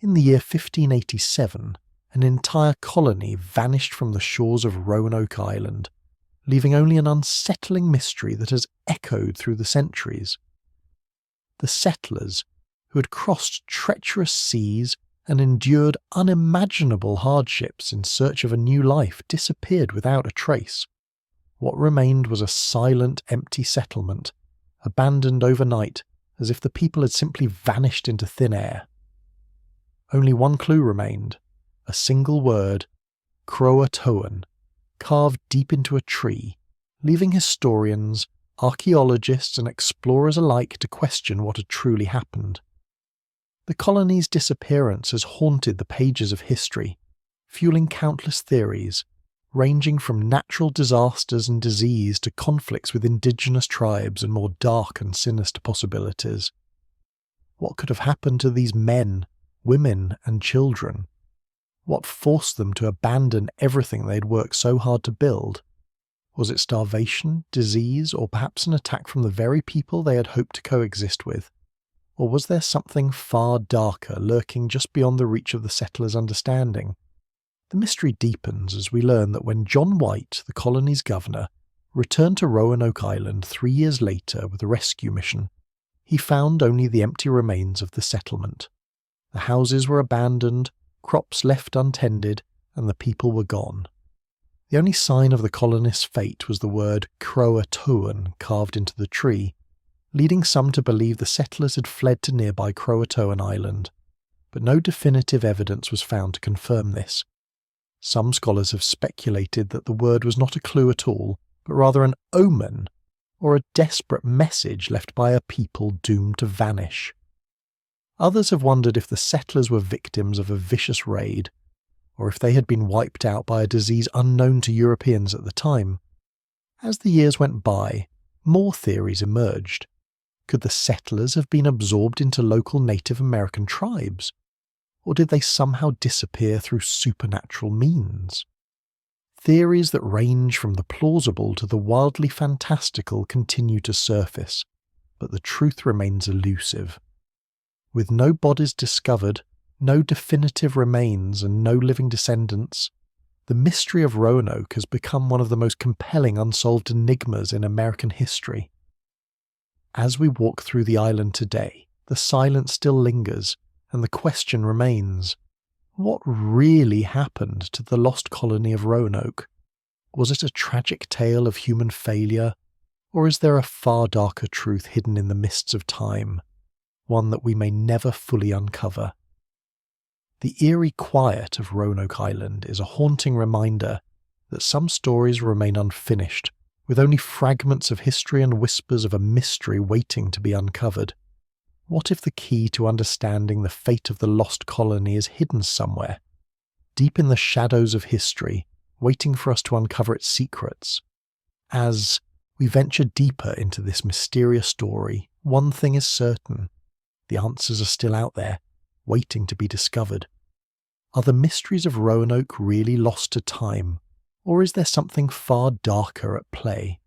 In the year 1587, an entire colony vanished from the shores of Roanoke Island, leaving only an unsettling mystery that has echoed through the centuries. The settlers, who had crossed treacherous seas and endured unimaginable hardships in search of a new life, disappeared without a trace. What remained was a silent, empty settlement, abandoned overnight as if the people had simply vanished into thin air. Only one clue remained, a single word, Croatoan, carved deep into a tree, leaving historians, archaeologists and explorers alike to question what had truly happened. The colony's disappearance has haunted the pages of history, fueling countless theories, ranging from natural disasters and disease to conflicts with indigenous tribes and more dark and sinister possibilities. What could have happened to these men, women and children? What forced them to abandon everything they had worked so hard to build? Was it starvation, disease, or perhaps an attack from the very people they had hoped to coexist with? Or was there something far darker lurking just beyond the reach of the settlers' understanding? The mystery deepens as we learn that when John White, the colony's governor, returned to Roanoke Island 3 years later with a rescue mission, he found only the empty remains of the settlement. The houses were abandoned, crops left untended, and the people were gone. The only sign of the colonists' fate was the word Croatoan carved into the tree, leading some to believe the settlers had fled to nearby Croatoan Island, but no definitive evidence was found to confirm this. Some scholars have speculated that the word was not a clue at all, but rather an omen, or a desperate message left by a people doomed to vanish. Others have wondered if the settlers were victims of a vicious raid, or if they had been wiped out by a disease unknown to Europeans at the time. As the years went by, more theories emerged. Could the settlers have been absorbed into local Native American tribes? Or did they somehow disappear through supernatural means? Theories that range from the plausible to the wildly fantastical continue to surface, but the truth remains elusive. With no bodies discovered, no definitive remains, and no living descendants, the mystery of Roanoke has become one of the most compelling unsolved enigmas in American history. As we walk through the island today, the silence still lingers, and the question remains: what really happened to the lost colony of Roanoke? Was it a tragic tale of human failure, or is there a far darker truth hidden in the mists of time, one that we may never fully uncover? The eerie quiet of Roanoke Island is a haunting reminder that some stories remain unfinished, with only fragments of history and whispers of a mystery waiting to be uncovered. What if the key to understanding the fate of the lost colony is hidden somewhere, deep in the shadows of history, waiting for us to uncover its secrets? As we venture deeper into this mysterious story, one thing is certain: the answers are still out there, waiting to be discovered. Are the mysteries of Roanoke really lost to time, or is there something far darker at play?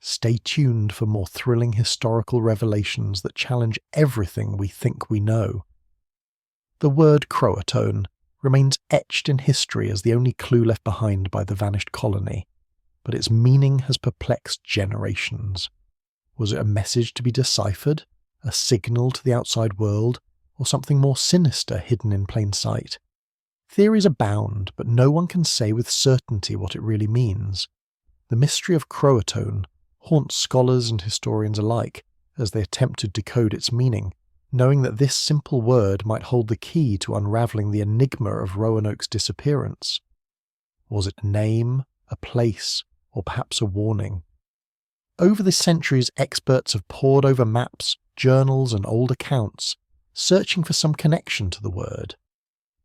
Stay tuned for more thrilling historical revelations that challenge everything we think we know. The word Croatoan remains etched in history as the only clue left behind by the vanished colony, but its meaning has perplexed generations. Was it a message to be deciphered, a signal to the outside world, or something more sinister hidden in plain sight? Theories abound, but no one can say with certainty what it really means. The mystery of Croatoan haunts scholars and historians alike as they attempt to decode its meaning, knowing that this simple word might hold the key to unravelling the enigma of Roanoke's disappearance. Was it a name, a place, or perhaps a warning? Over the centuries, experts have pored over maps, journals, and old accounts, searching for some connection to the word.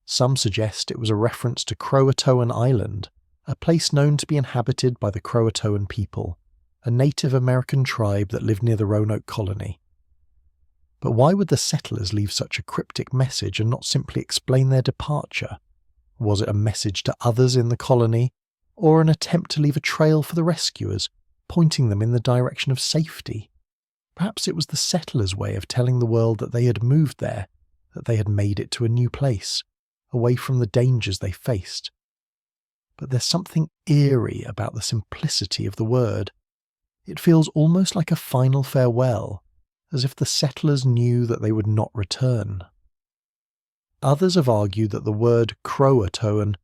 Some suggest it was a reference to Croatoan Island, a place known to be inhabited by the Croatoan people, a Native American tribe that lived near the Roanoke colony. But why would the settlers leave such a cryptic message and not simply explain their departure? Was it a message to others in the colony, or an attempt to leave a trail for the rescuers, pointing them in the direction of safety? Perhaps it was the settlers' way of telling the world that they had moved there, that they had made it to a new place, away from the dangers they faced. But there's something eerie about the simplicity of the word. It feels almost like a final farewell, as if the settlers knew that they would not return. Others have argued that the word Croatoan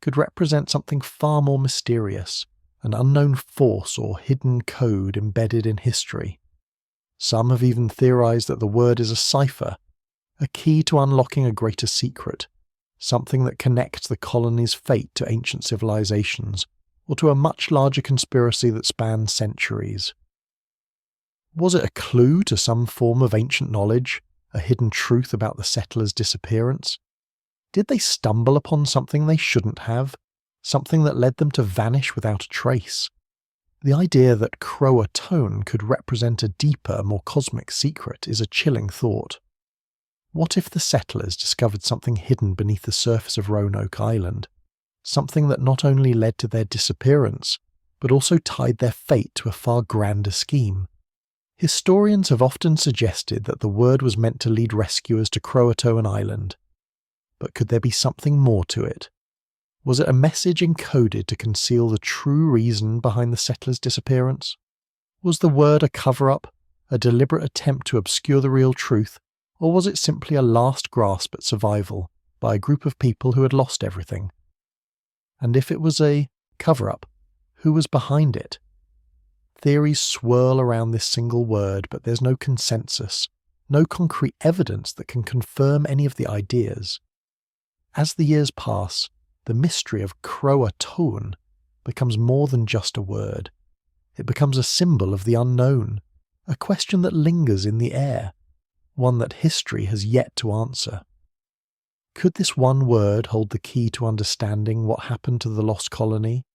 could represent something far more mysterious, an unknown force or hidden code embedded in history. Some have even theorized that the word is a cipher, a key to unlocking a greater secret, something that connects the colony's fate to ancient civilizations, or to a much larger conspiracy that spans centuries. Was it a clue to some form of ancient knowledge, a hidden truth about the settlers' disappearance? Did they stumble upon something they shouldn't have, something that led them to vanish without a trace? The idea that Croatoan could represent a deeper, more cosmic secret is a chilling thought. What if the settlers discovered something hidden beneath the surface of Roanoke Island, something that not only led to their disappearance, but also tied their fate to a far grander scheme? Historians have often suggested that the word was meant to lead rescuers to Croatoan Island. But could there be something more to it? Was it a message encoded to conceal the true reason behind the settlers' disappearance? Was the word a cover-up, a deliberate attempt to obscure the real truth, or was it simply a last grasp at survival by a group of people who had lost everything? And if it was a cover-up, who was behind it? Theories swirl around this single word, but there's no consensus, no concrete evidence that can confirm any of the ideas. As the years pass, the mystery of Croatoan becomes more than just a word. It becomes a symbol of the unknown, a question that lingers in the air, one that history has yet to answer. Could this one word hold the key to understanding what happened to the lost colony?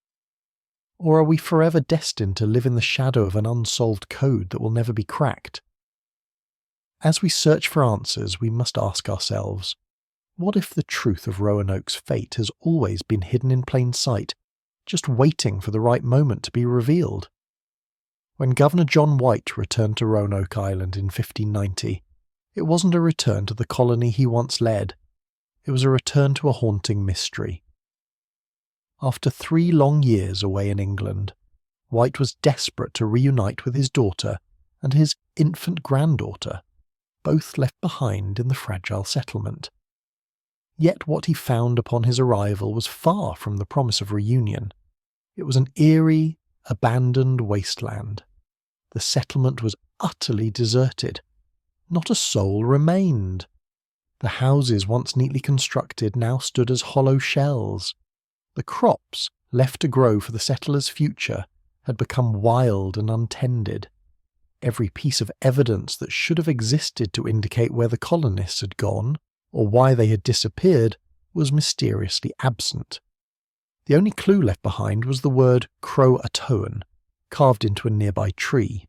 Or are we forever destined to live in the shadow of an unsolved code that will never be cracked? As we search for answers, we must ask ourselves, what if the truth of Roanoke's fate has always been hidden in plain sight, just waiting for the right moment to be revealed? When Governor John White returned to Roanoke Island in 1590, it wasn't a return to the colony he once led. It was a return to a haunting mystery. After 3 long years away in England, White was desperate to reunite with his daughter and his infant granddaughter, both left behind in the fragile settlement. Yet what he found upon his arrival was far from the promise of reunion. It was an eerie, abandoned wasteland. The settlement was utterly deserted. Not a soul remained. The houses, once neatly constructed, now stood as hollow shells. The crops, left to grow for the settlers' future, had become wild and untended. Every piece of evidence that should have existed to indicate where the colonists had gone, or why they had disappeared, was mysteriously absent. The only clue left behind was the word Croatoan, carved into a nearby tree.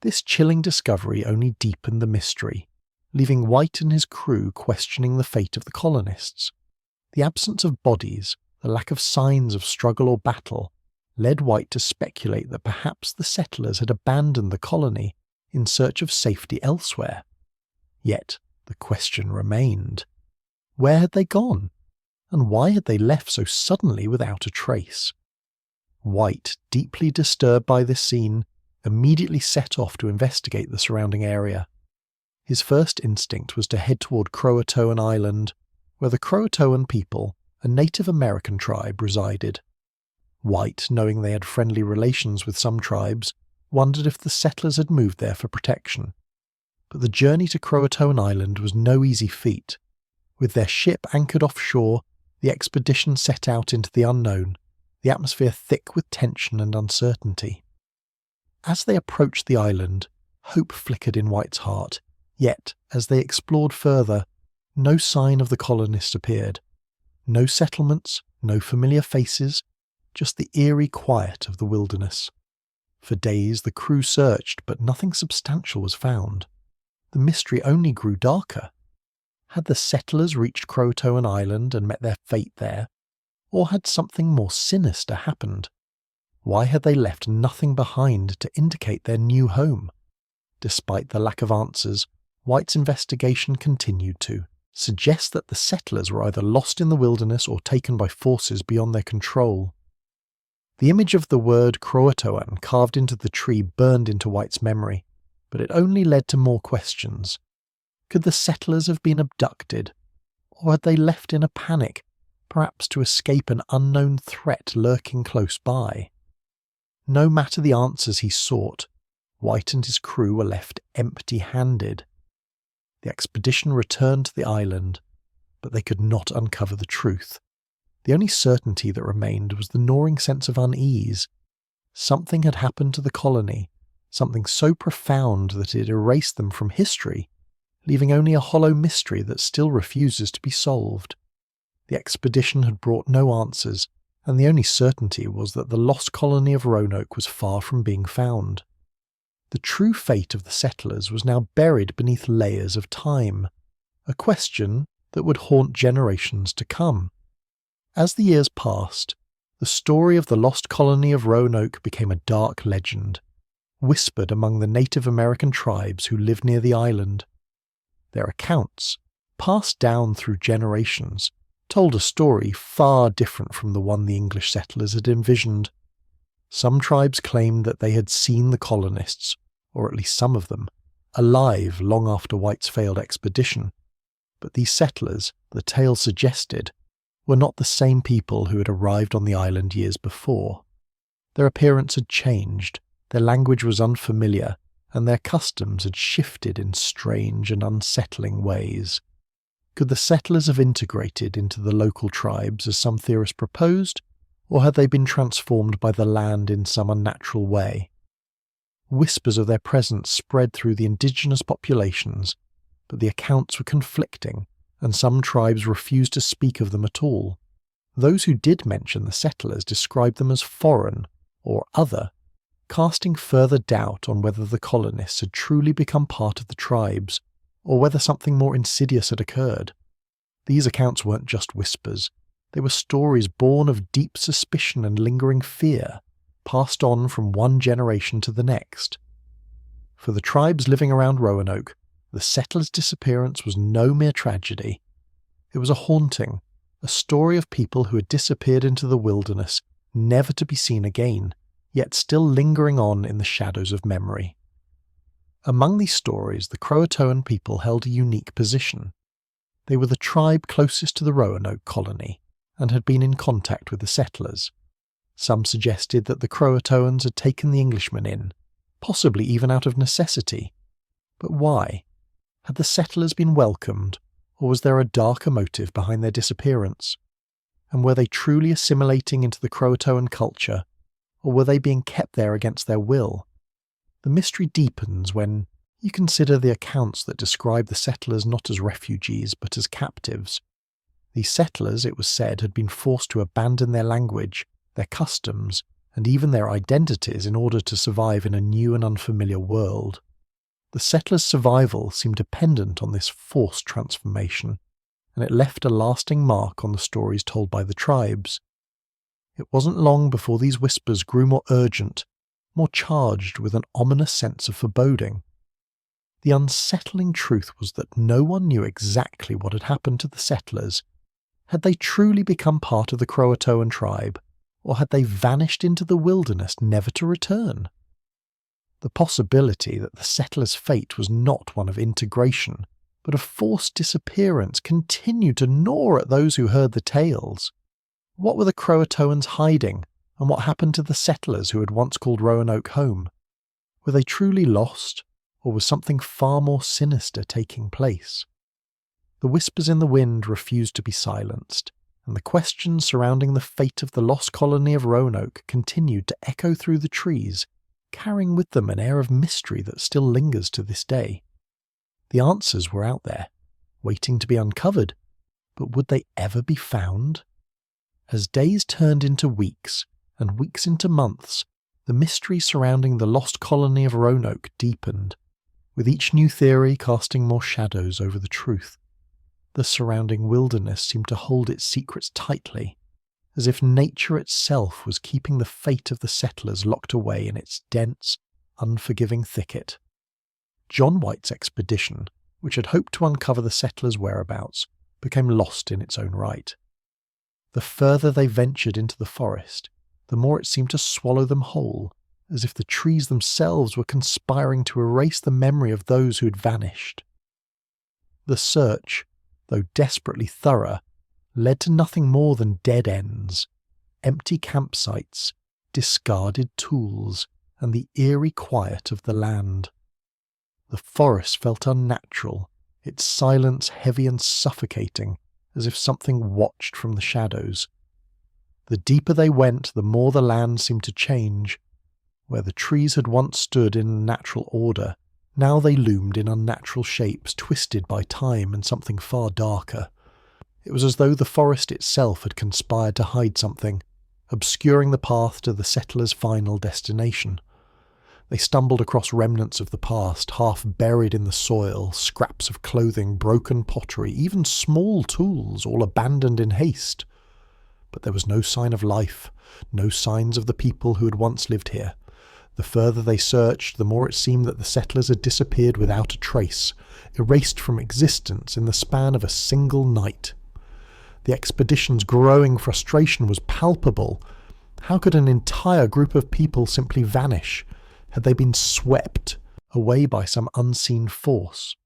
This chilling discovery only deepened the mystery, leaving White and his crew questioning the fate of the colonists. The absence of bodies, the lack of signs of struggle or battle, led White to speculate that perhaps the settlers had abandoned the colony in search of safety elsewhere. Yet the question remained. Where had they gone? And why had they left so suddenly without a trace? White, deeply disturbed by this scene, immediately set off to investigate the surrounding area. His first instinct was to head toward Croatoan Island, where the Croatoan people, a Native American tribe, resided. White, knowing they had friendly relations with some tribes, wondered if the settlers had moved there for protection. But the journey to Croatoan Island was no easy feat. With their ship anchored offshore, the expedition set out into the unknown, the atmosphere thick with tension and uncertainty. As they approached the island, hope flickered in White's heart, yet, as they explored further, no sign of the colonists appeared. No settlements, no familiar faces, just the eerie quiet of the wilderness. For days the crew searched, but nothing substantial was found. The mystery only grew darker. Had the settlers reached Croatoan Island and met their fate there? Or had something more sinister happened? Why had they left nothing behind to indicate their new home? Despite the lack of answers, White's investigation continued to suggest that the settlers were either lost in the wilderness or taken by forces beyond their control. The image of the word Croatoan carved into the tree burned into White's memory, but it only led to more questions. Could the settlers have been abducted? Or had they left in a panic, perhaps to escape an unknown threat lurking close by? No matter the answers he sought, White and his crew were left empty-handed. The expedition returned to the island, but they could not uncover the truth. The only certainty that remained was the gnawing sense of unease. Something had happened to the colony, something so profound that it erased them from history, leaving only a hollow mystery that still refuses to be solved. The expedition had brought no answers, and the only certainty was that the lost colony of Roanoke was far from being found. The true fate of the settlers was now buried beneath layers of time, a question that would haunt generations to come. As the years passed, the story of the lost colony of Roanoke became a dark legend, whispered among the Native American tribes who lived near the island. Their accounts, passed down through generations, told a story far different from the one the English settlers had envisioned. Some tribes claimed that they had seen the colonists, or at least some of them, alive long after White's failed expedition. But these settlers, the tale suggested, were not the same people who had arrived on the island years before. Their appearance had changed, their language was unfamiliar, and their customs had shifted in strange and unsettling ways. Could the settlers have integrated into the local tribes as some theorists proposed, or had they been transformed by the land in some unnatural way? Whispers of their presence spread through the indigenous populations, but the accounts were conflicting, and some tribes refused to speak of them at all. Those who did mention the settlers described them as foreign, or other, casting further doubt on whether the colonists had truly become part of the tribes, or whether something more insidious had occurred. These accounts weren't just whispers, they were stories born of deep suspicion and lingering fear, passed on from one generation to the next. For the tribes living around Roanoke, the settlers' disappearance was no mere tragedy. It was a haunting, a story of people who had disappeared into the wilderness, never to be seen again, yet still lingering on in the shadows of memory. Among these stories, the Croatoan people held a unique position. They were the tribe closest to the Roanoke colony, and had been in contact with the settlers. Some suggested that the Croatoans had taken the Englishmen in, possibly even out of necessity. But why? Had the settlers been welcomed, or was there a darker motive behind their disappearance? And were they truly assimilating into the Croatoan culture, or were they being kept there against their will? The mystery deepens when you consider the accounts that describe the settlers not as refugees but as captives. These settlers, it was said, had been forced to abandon their language, their customs, and even their identities in order to survive in a new and unfamiliar world. The settlers' survival seemed dependent on this forced transformation, and it left a lasting mark on the stories told by the tribes. It wasn't long before these whispers grew more urgent, more charged with an ominous sense of foreboding. The unsettling truth was that no one knew exactly what had happened to the settlers. Had they truly become part of the Croatoan tribe, or had they vanished into the wilderness never to return? The possibility that the settlers' fate was not one of integration, but of forced disappearance continued to gnaw at those who heard the tales. What were the Croatoans hiding, and what happened to the settlers who had once called Roanoke home? Were they truly lost, or was something far more sinister taking place? The whispers in the wind refused to be silenced, and the questions surrounding the fate of the lost colony of Roanoke continued to echo through the trees, carrying with them an air of mystery that still lingers to this day. The answers were out there, waiting to be uncovered, but would they ever be found? As days turned into weeks, and weeks into months, the mystery surrounding the lost colony of Roanoke deepened, with each new theory casting more shadows over the truth. The surrounding wilderness seemed to hold its secrets tightly, as if nature itself was keeping the fate of the settlers locked away in its dense, unforgiving thicket. John White's expedition, which had hoped to uncover the settlers' whereabouts, became lost in its own right. The further they ventured into the forest, the more it seemed to swallow them whole, as if the trees themselves were conspiring to erase the memory of those who had vanished. The search, though desperately thorough, led to nothing more than dead ends, empty campsites, discarded tools, and the eerie quiet of the land. The forest felt unnatural, its silence heavy and suffocating, as if something watched from the shadows. The deeper they went, the more the land seemed to change. Where the trees had once stood in natural order, now they loomed in unnatural shapes, twisted by time and something far darker. It was as though the forest itself had conspired to hide something, obscuring the path to the settlers' final destination. They stumbled across remnants of the past, half buried in the soil, scraps of clothing, broken pottery, even small tools, all abandoned in haste. But there was no sign of life, no signs of the people who had once lived here. The further they searched, the more it seemed that the settlers had disappeared without a trace, erased from existence in the span of a single night. The expedition's growing frustration was palpable. How could an entire group of people simply vanish? Had they been swept away by some unseen force?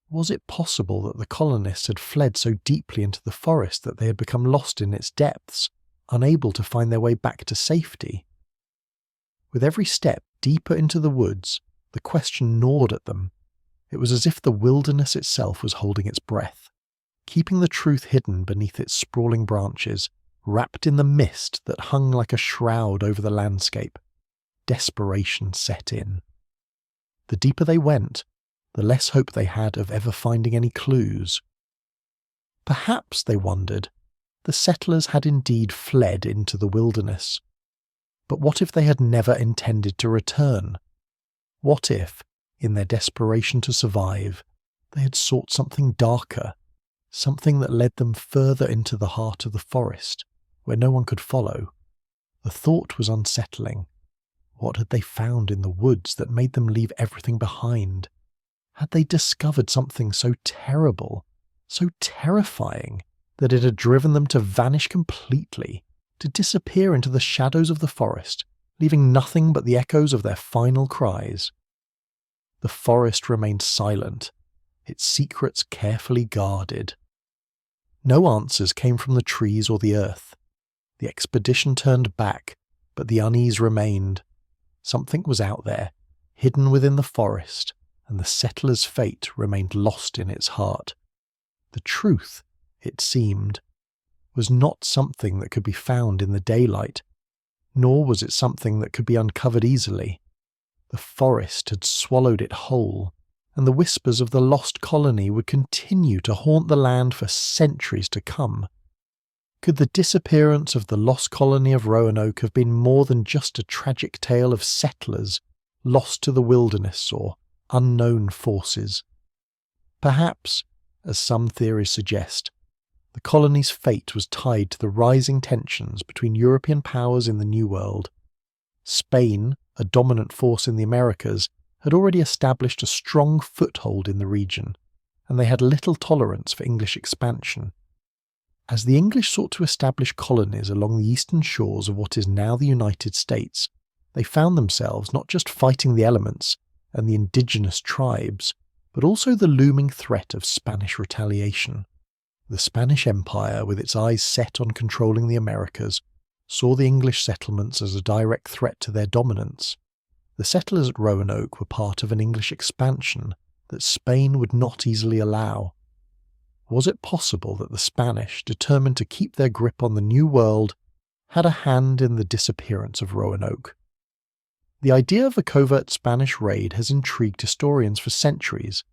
Was it possible that the colonists had fled so deeply into the forest that they had become lost in its depths, unable to find their way back to safety? With every step deeper into the woods, the question gnawed at them. It was as if the wilderness itself was holding its breath, keeping the truth hidden beneath its sprawling branches, wrapped in the mist that hung like a shroud over the landscape. Desperation set in. The deeper they went, the less hope they had of ever finding any clues. Perhaps, they wondered, the settlers had indeed fled into the wilderness. But what if they had never intended to return? What if, in their desperation to survive, they had sought something darker, something that led them further into the heart of the forest, where no one could follow? The thought was unsettling. What had they found in the woods that made them leave everything behind? Had they discovered something so terrible, so terrifying, that it had driven them to vanish completely, to disappear into the shadows of the forest, leaving nothing but the echoes of their final cries? The forest remained silent, its secrets carefully guarded. No answers came from the trees or the earth. The expedition turned back, but the unease remained. Something was out there, hidden within the forest, and the settlers' fate remained lost in its heart. The truth, it seemed, was not something that could be found in the daylight, nor was it something that could be uncovered easily. The forest had swallowed it whole, and the whispers of the lost colony would continue to haunt the land for centuries to come. Could the disappearance of the lost colony of Roanoke have been more than just a tragic tale of settlers lost to the wilderness or unknown forces? Perhaps, as some theories suggest, the colony's fate was tied to the rising tensions between European powers in the New World. Spain, a dominant force in the Americas, had already established a strong foothold in the region, and they had little tolerance for English expansion. As the English sought to establish colonies along the eastern shores of what is now the United States, they found themselves not just fighting the elements and the indigenous tribes, but also the looming threat of Spanish retaliation. The Spanish Empire, with its eyes set on controlling the Americas, saw the English settlements as a direct threat to their dominance. The settlers at Roanoke were part of an English expansion that Spain would not easily allow. Was it possible that the Spanish, determined to keep their grip on the New World, had a hand in the disappearance of Roanoke? The idea of a covert Spanish raid has intrigued historians for centuries.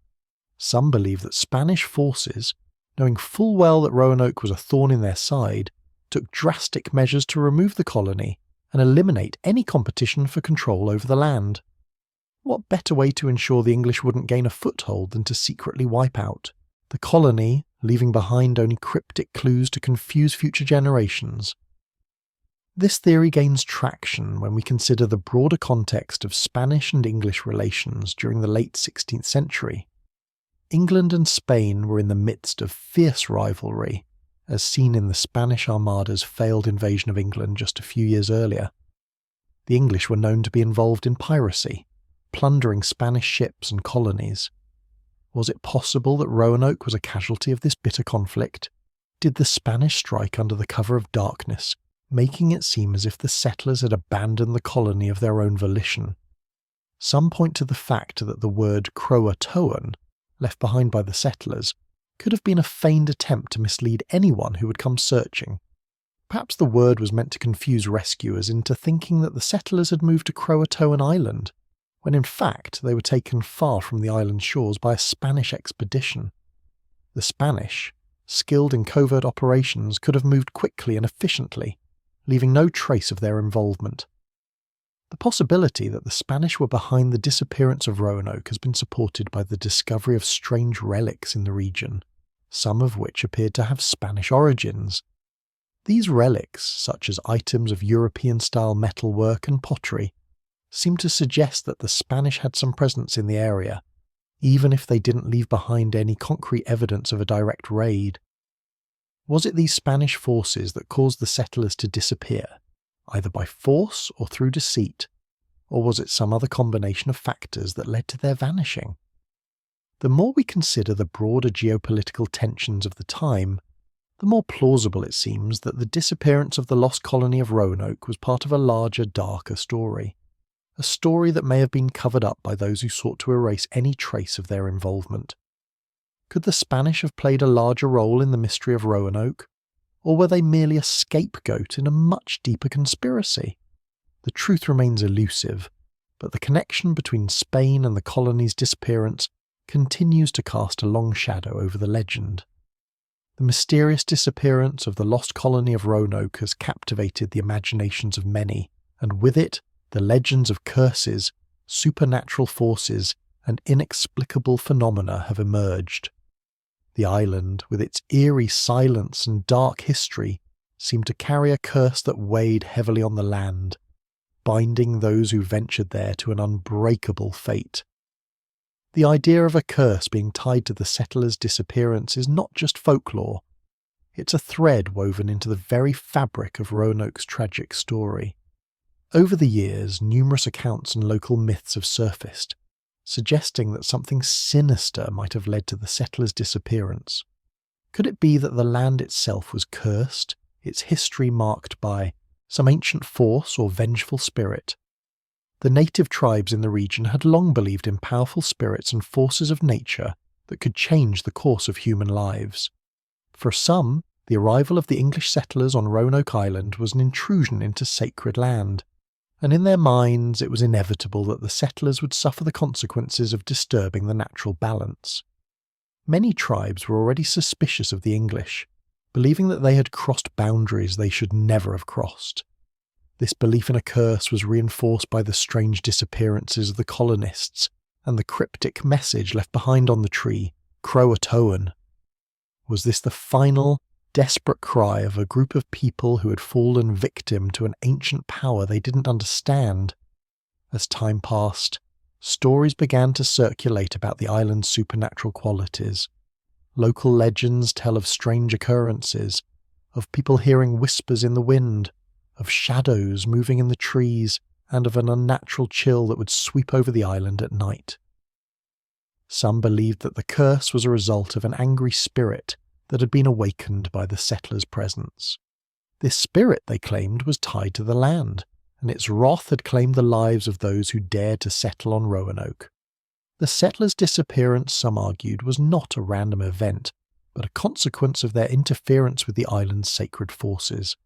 Some believe that Spanish forces, knowing full well that Roanoke was a thorn in their side, took drastic measures to remove the colony and eliminate any competition for control over the land. What better way to ensure the English wouldn't gain a foothold than to secretly wipe out the colony, leaving behind only cryptic clues to confuse future generations? This theory gains traction when we consider the broader context of Spanish and English relations during the late 16th century. England and Spain were in the midst of fierce rivalry, as seen in the Spanish Armada's failed invasion of England just a few years earlier. The English were known to be involved in piracy, plundering Spanish ships and colonies. Was it possible that Roanoke was a casualty of this bitter conflict? Did the Spanish strike under the cover of darkness, making it seem as if the settlers had abandoned the colony of their own volition? Some point to the fact that the word Croatoan, left behind by the settlers, could have been a feigned attempt to mislead anyone who would come searching. Perhaps the word was meant to confuse rescuers into thinking that the settlers had moved to Croatoan Island, when in fact they were taken far from the island's shores by a Spanish expedition. The Spanish, skilled in covert operations, could have moved quickly and efficiently, leaving no trace of their involvement. The possibility that the Spanish were behind the disappearance of Roanoke has been supported by the discovery of strange relics in the region, some of which appeared to have Spanish origins. These relics, such as items of European-style metalwork and pottery, seem to suggest that the Spanish had some presence in the area, even if they didn't leave behind any concrete evidence of a direct raid. Was it these Spanish forces that caused the settlers to disappear, either by force or through deceit, or was it some other combination of factors that led to their vanishing? The more we consider the broader geopolitical tensions of the time, the more plausible it seems that the disappearance of the lost colony of Roanoke was part of a larger, darker story. A story that may have been covered up by those who sought to erase any trace of their involvement. Could the Spanish have played a larger role in the mystery of Roanoke, or were they merely a scapegoat in a much deeper conspiracy? The truth remains elusive, but the connection between Spain and the colony's disappearance continues to cast a long shadow over the legend. The mysterious disappearance of the lost colony of Roanoke has captivated the imaginations of many, and with it, the legends of curses, supernatural forces, and inexplicable phenomena have emerged. The island, with its eerie silence and dark history, seemed to carry a curse that weighed heavily on the land, binding those who ventured there to an unbreakable fate. The idea of a curse being tied to the settlers' disappearance is not just folklore. It's a thread woven into the very fabric of Roanoke's tragic story. Over the years, numerous accounts and local myths have surfaced, suggesting that something sinister might have led to the settlers' disappearance. Could it be that the land itself was cursed, its history marked by some ancient force or vengeful spirit? The native tribes in the region had long believed in powerful spirits and forces of nature that could change the course of human lives. For some, the arrival of the English settlers on Roanoke Island was an intrusion into sacred land, and in their minds it was inevitable that the settlers would suffer the consequences of disturbing the natural balance. Many tribes were already suspicious of the English, believing that they had crossed boundaries they should never have crossed. This belief in a curse was reinforced by the strange disappearances of the colonists and the cryptic message left behind on the tree, Croatoan. Was this the final, desperate cry of a group of people who had fallen victim to an ancient power they didn't understand? As time passed, stories began to circulate about the island's supernatural qualities. Local legends tell of strange occurrences, of people hearing whispers in the wind, of shadows moving in the trees, and of an unnatural chill that would sweep over the island at night. Some believed that the curse was a result of an angry spirit that had been awakened by the settlers' presence. This spirit, they claimed, was tied to the land, and its wrath had claimed the lives of those who dared to settle on Roanoke. The settlers' disappearance, some argued, was not a random event, but a consequence of their interference with the island's sacred forces.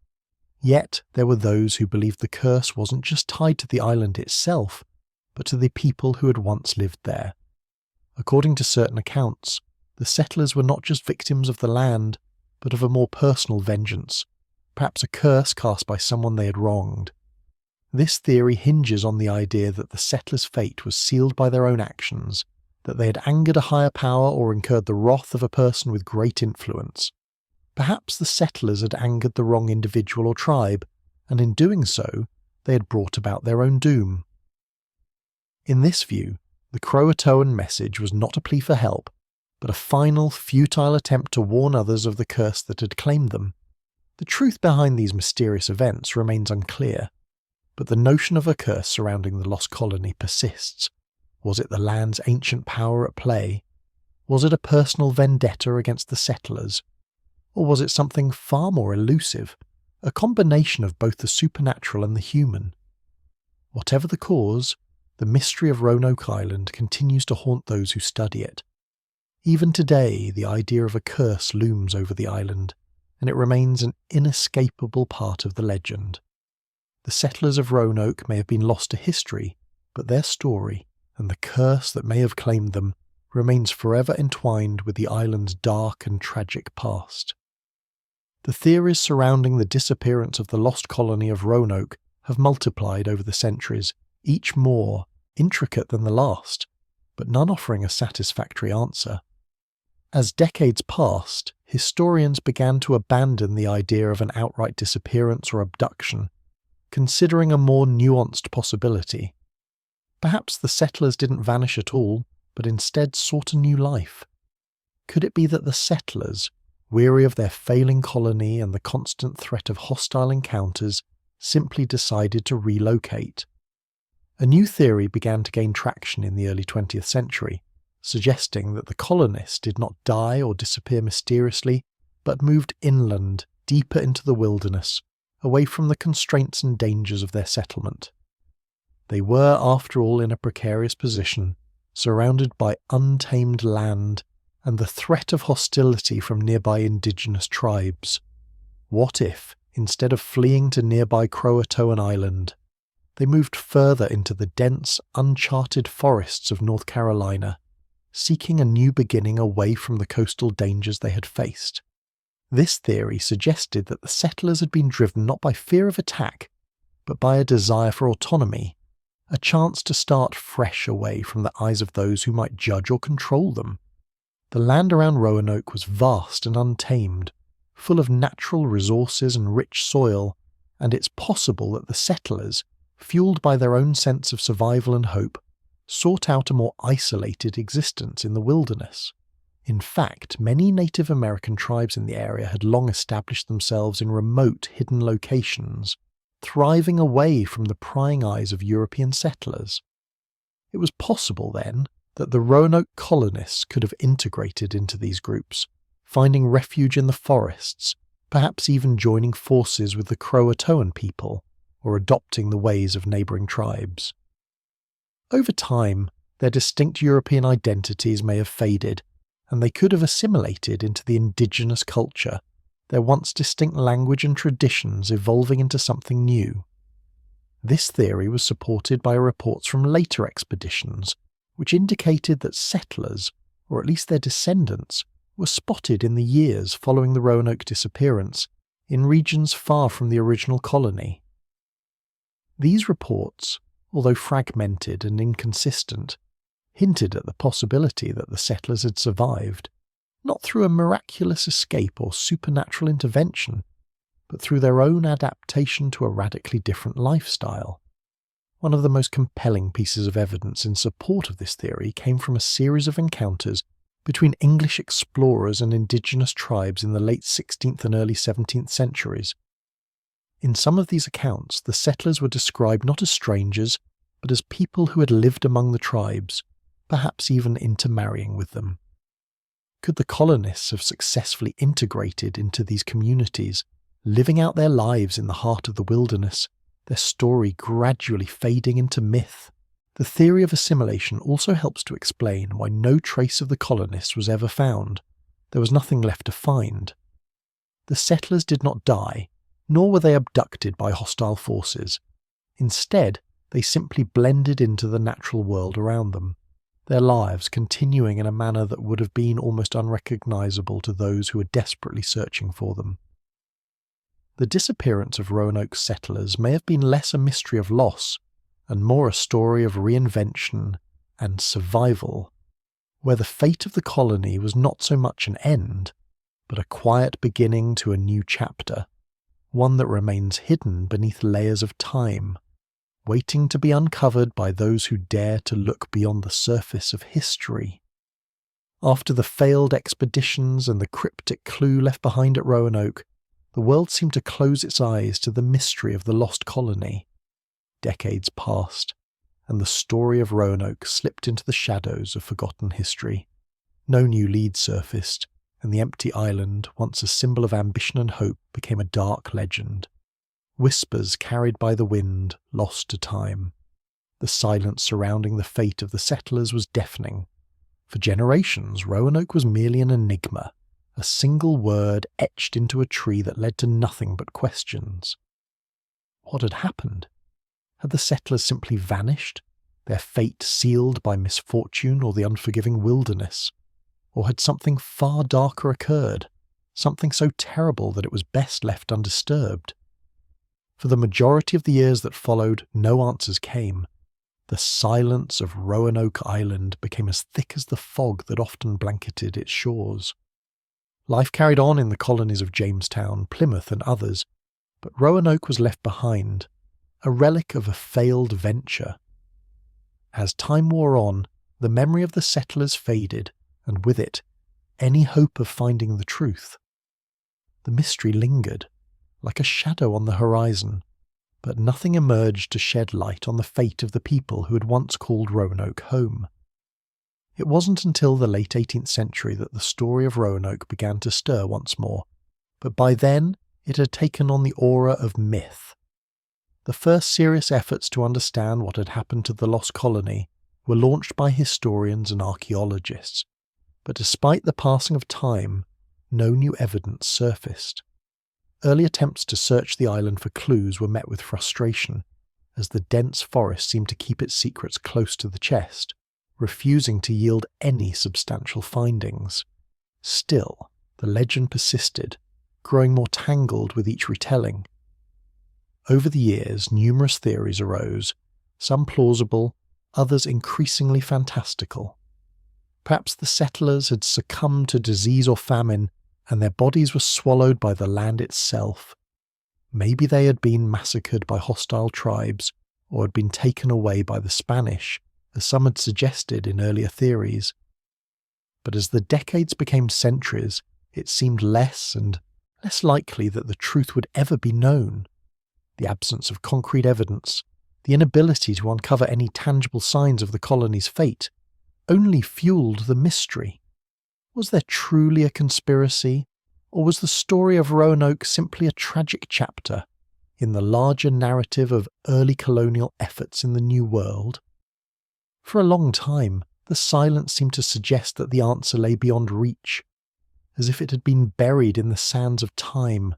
Yet there were those who believed the curse wasn't just tied to the island itself, but to the people who had once lived there. According to certain accounts, the settlers were not just victims of the land, but of a more personal vengeance, perhaps a curse cast by someone they had wronged. This theory hinges on the idea that the settlers' fate was sealed by their own actions, that they had angered a higher power or incurred the wrath of a person with great influence. Perhaps the settlers had angered the wrong individual or tribe, and in doing so, they had brought about their own doom. In this view, the Croatoan message was not a plea for help, but a final, futile attempt to warn others of the curse that had claimed them. The truth behind these mysterious events remains unclear, but the notion of a curse surrounding the lost colony persists. Was it the land's ancient power at play? Was it a personal vendetta against the settlers? Or was it something far more elusive, a combination of both the supernatural and the human? Whatever the cause, the mystery of Roanoke Island continues to haunt those who study it. Even today, the idea of a curse looms over the island, and it remains an inescapable part of the legend. The settlers of Roanoke may have been lost to history, but their story, and the curse that may have claimed them, remains forever entwined with the island's dark and tragic past. The theories surrounding the disappearance of the lost colony of Roanoke have multiplied over the centuries, each more intricate than the last, but none offering a satisfactory answer. As decades passed, historians began to abandon the idea of an outright disappearance or abduction, considering a more nuanced possibility. Perhaps the settlers didn't vanish at all, but instead sought a new life. Could it be that the settlers, weary of their failing colony and the constant threat of hostile encounters, simply decided to relocate? A new theory began to gain traction in the early 20th century, suggesting that the colonists did not die or disappear mysteriously, but moved inland, deeper into the wilderness, away from the constraints and dangers of their settlement. They were, after all, in a precarious position, surrounded by untamed land and the threat of hostility from nearby indigenous tribes. What if, instead of fleeing to nearby Croatoan Island, they moved further into the dense, uncharted forests of North Carolina, seeking a new beginning away from the coastal dangers they had faced? This theory suggested that the settlers had been driven not by fear of attack, but by a desire for autonomy, a chance to start fresh away from the eyes of those who might judge or control them. The land around Roanoke was vast and untamed, full of natural resources and rich soil, and it's possible that the settlers, fueled by their own sense of survival and hope, sought out a more isolated existence in the wilderness. In fact, many Native American tribes in the area had long established themselves in remote, hidden locations, thriving away from the prying eyes of European settlers. It was possible, then, that the Roanoke colonists could have integrated into these groups, finding refuge in the forests, perhaps even joining forces with the Croatoan people, or adopting the ways of neighbouring tribes. Over time, their distinct European identities may have faded, and they could have assimilated into the indigenous culture, their once distinct language and traditions evolving into something new. This theory was supported by reports from later expeditions, which indicated that settlers, or at least their descendants, were spotted in the years following the Roanoke disappearance in regions far from the original colony. These reports, although fragmented and inconsistent, hinted at the possibility that the settlers had survived, not through a miraculous escape or supernatural intervention, but through their own adaptation to a radically different lifestyle. One of the most compelling pieces of evidence in support of this theory came from a series of encounters between English explorers and indigenous tribes in the late 16th and early 17th centuries. In some of these accounts, the settlers were described not as strangers, but as people who had lived among the tribes, perhaps even intermarrying with them. Could the colonists have successfully integrated into these communities, living out their lives in the heart of the wilderness, their story gradually fading into myth? The theory of assimilation also helps to explain why no trace of the colonists was ever found. There was nothing left to find. The settlers did not die, nor were they abducted by hostile forces. Instead, they simply blended into the natural world around them, their lives continuing in a manner that would have been almost unrecognizable to those who were desperately searching for them. The disappearance of Roanoke's settlers may have been less a mystery of loss and more a story of reinvention and survival, where the fate of the colony was not so much an end, but a quiet beginning to a new chapter, one that remains hidden beneath layers of time, waiting to be uncovered by those who dare to look beyond the surface of history. After the failed expeditions and the cryptic clue left behind at Roanoke, the world seemed to close its eyes to the mystery of the lost colony. Decades passed, and the story of Roanoke slipped into the shadows of forgotten history. No new lead surfaced, and the empty island, once a symbol of ambition and hope, became a dark legend. Whispers carried by the wind, lost to time. The silence surrounding the fate of the settlers was deafening. For generations, Roanoke was merely an enigma, a single word etched into a tree that led to nothing but questions. What had happened? Had the settlers simply vanished, their fate sealed by misfortune or the unforgiving wilderness? Or had something far darker occurred, something so terrible that it was best left undisturbed? For the majority of the years that followed, no answers came. The silence of Roanoke Island became as thick as the fog that often blanketed its shores. Life carried on in the colonies of Jamestown, Plymouth and others, but Roanoke was left behind, a relic of a failed venture. As time wore on, the memory of the settlers faded, and with it, any hope of finding the truth. The mystery lingered, like a shadow on the horizon, but nothing emerged to shed light on the fate of the people who had once called Roanoke home. It wasn't until the late 18th century that the story of Roanoke began to stir once more, but by then it had taken on the aura of myth. The first serious efforts to understand what had happened to the lost colony were launched by historians and archaeologists, but despite the passing of time, no new evidence surfaced. Early attempts to search the island for clues were met with frustration, as the dense forest seemed to keep its secrets close to the chest, refusing to yield any substantial findings. Still, the legend persisted, growing more tangled with each retelling. Over the years, numerous theories arose, some plausible, others increasingly fantastical. Perhaps the settlers had succumbed to disease or famine, and their bodies were swallowed by the land itself. Maybe they had been massacred by hostile tribes, or had been taken away by the Spanish, as some had suggested in earlier theories. But as the decades became centuries, it seemed less and less likely that the truth would ever be known. The absence of concrete evidence, the inability to uncover any tangible signs of the colony's fate, only fueled the mystery. Was there truly a conspiracy, or was the story of Roanoke simply a tragic chapter in the larger narrative of early colonial efforts in the New World? For a long time, the silence seemed to suggest that the answer lay beyond reach, as if it had been buried in the sands of time,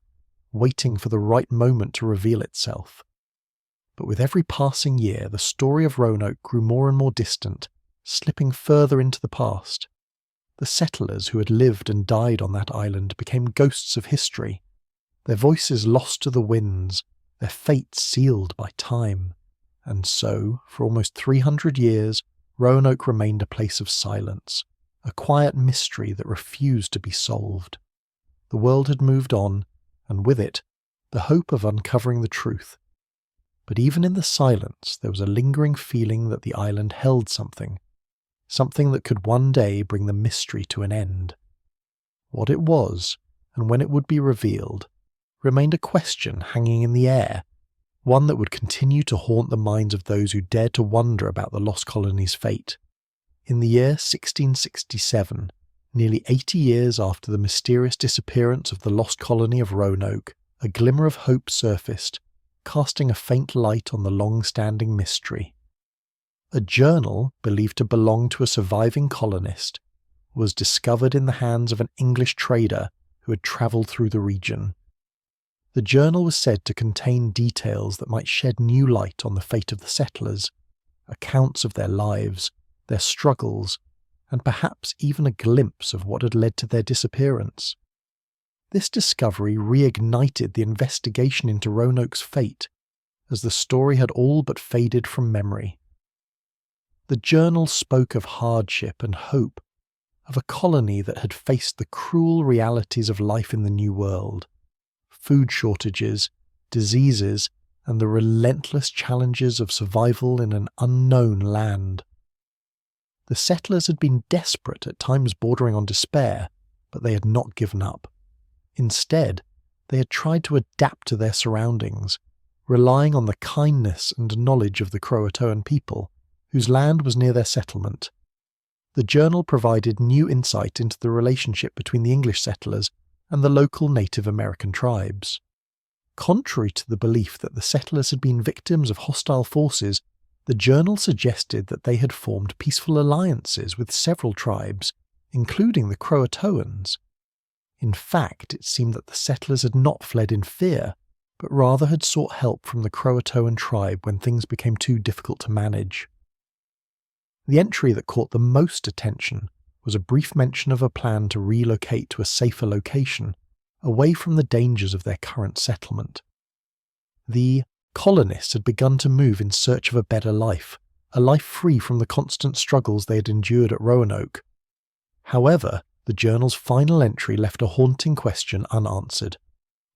waiting for the right moment to reveal itself. But with every passing year, the story of Roanoke grew more and more distant, slipping further into the past. The settlers who had lived and died on that island became ghosts of history, their voices lost to the winds, their fates sealed by time. And so, for almost 300 years, Roanoke remained a place of silence, a quiet mystery that refused to be solved. The world had moved on, and with it, the hope of uncovering the truth. But even in the silence, there was a lingering feeling that the island held something that could one day bring the mystery to an end. What it was, and when it would be revealed, remained a question hanging in the air, one that would continue to haunt the minds of those who dared to wonder about the lost colony's fate. In the year 1667, nearly 80 years after the mysterious disappearance of the lost colony of Roanoke, a glimmer of hope surfaced, casting a faint light on the long-standing mystery. A journal, believed to belong to a surviving colonist, was discovered in the hands of an English trader who had travelled through the region. The journal was said to contain details that might shed new light on the fate of the settlers, accounts of their lives, their struggles, and perhaps even a glimpse of what had led to their disappearance. This discovery reignited the investigation into Roanoke's fate, as the story had all but faded from memory. The journal spoke of hardship and hope, of a colony that had faced the cruel realities of life in the New World, food shortages, diseases, and the relentless challenges of survival in an unknown land. The settlers had been desperate, at times bordering on despair, but they had not given up. Instead, they had tried to adapt to their surroundings, relying on the kindness and knowledge of the Croatoan people, whose land was near their settlement. The journal provided new insight into the relationship between the English settlers and the local Native American tribes. Contrary to the belief that the settlers had been victims of hostile forces, the journal suggested that they had formed peaceful alliances with several tribes, including the Croatoans. In fact, it seemed that the settlers had not fled in fear, but rather had sought help from the Croatoan tribe when things became too difficult to manage. The entry that caught the most attention was a brief mention of a plan to relocate to a safer location, away from the dangers of their current settlement. The colonists had begun to move in search of a better life, a life free from the constant struggles they had endured at Roanoke. However, the journal's final entry left a haunting question unanswered.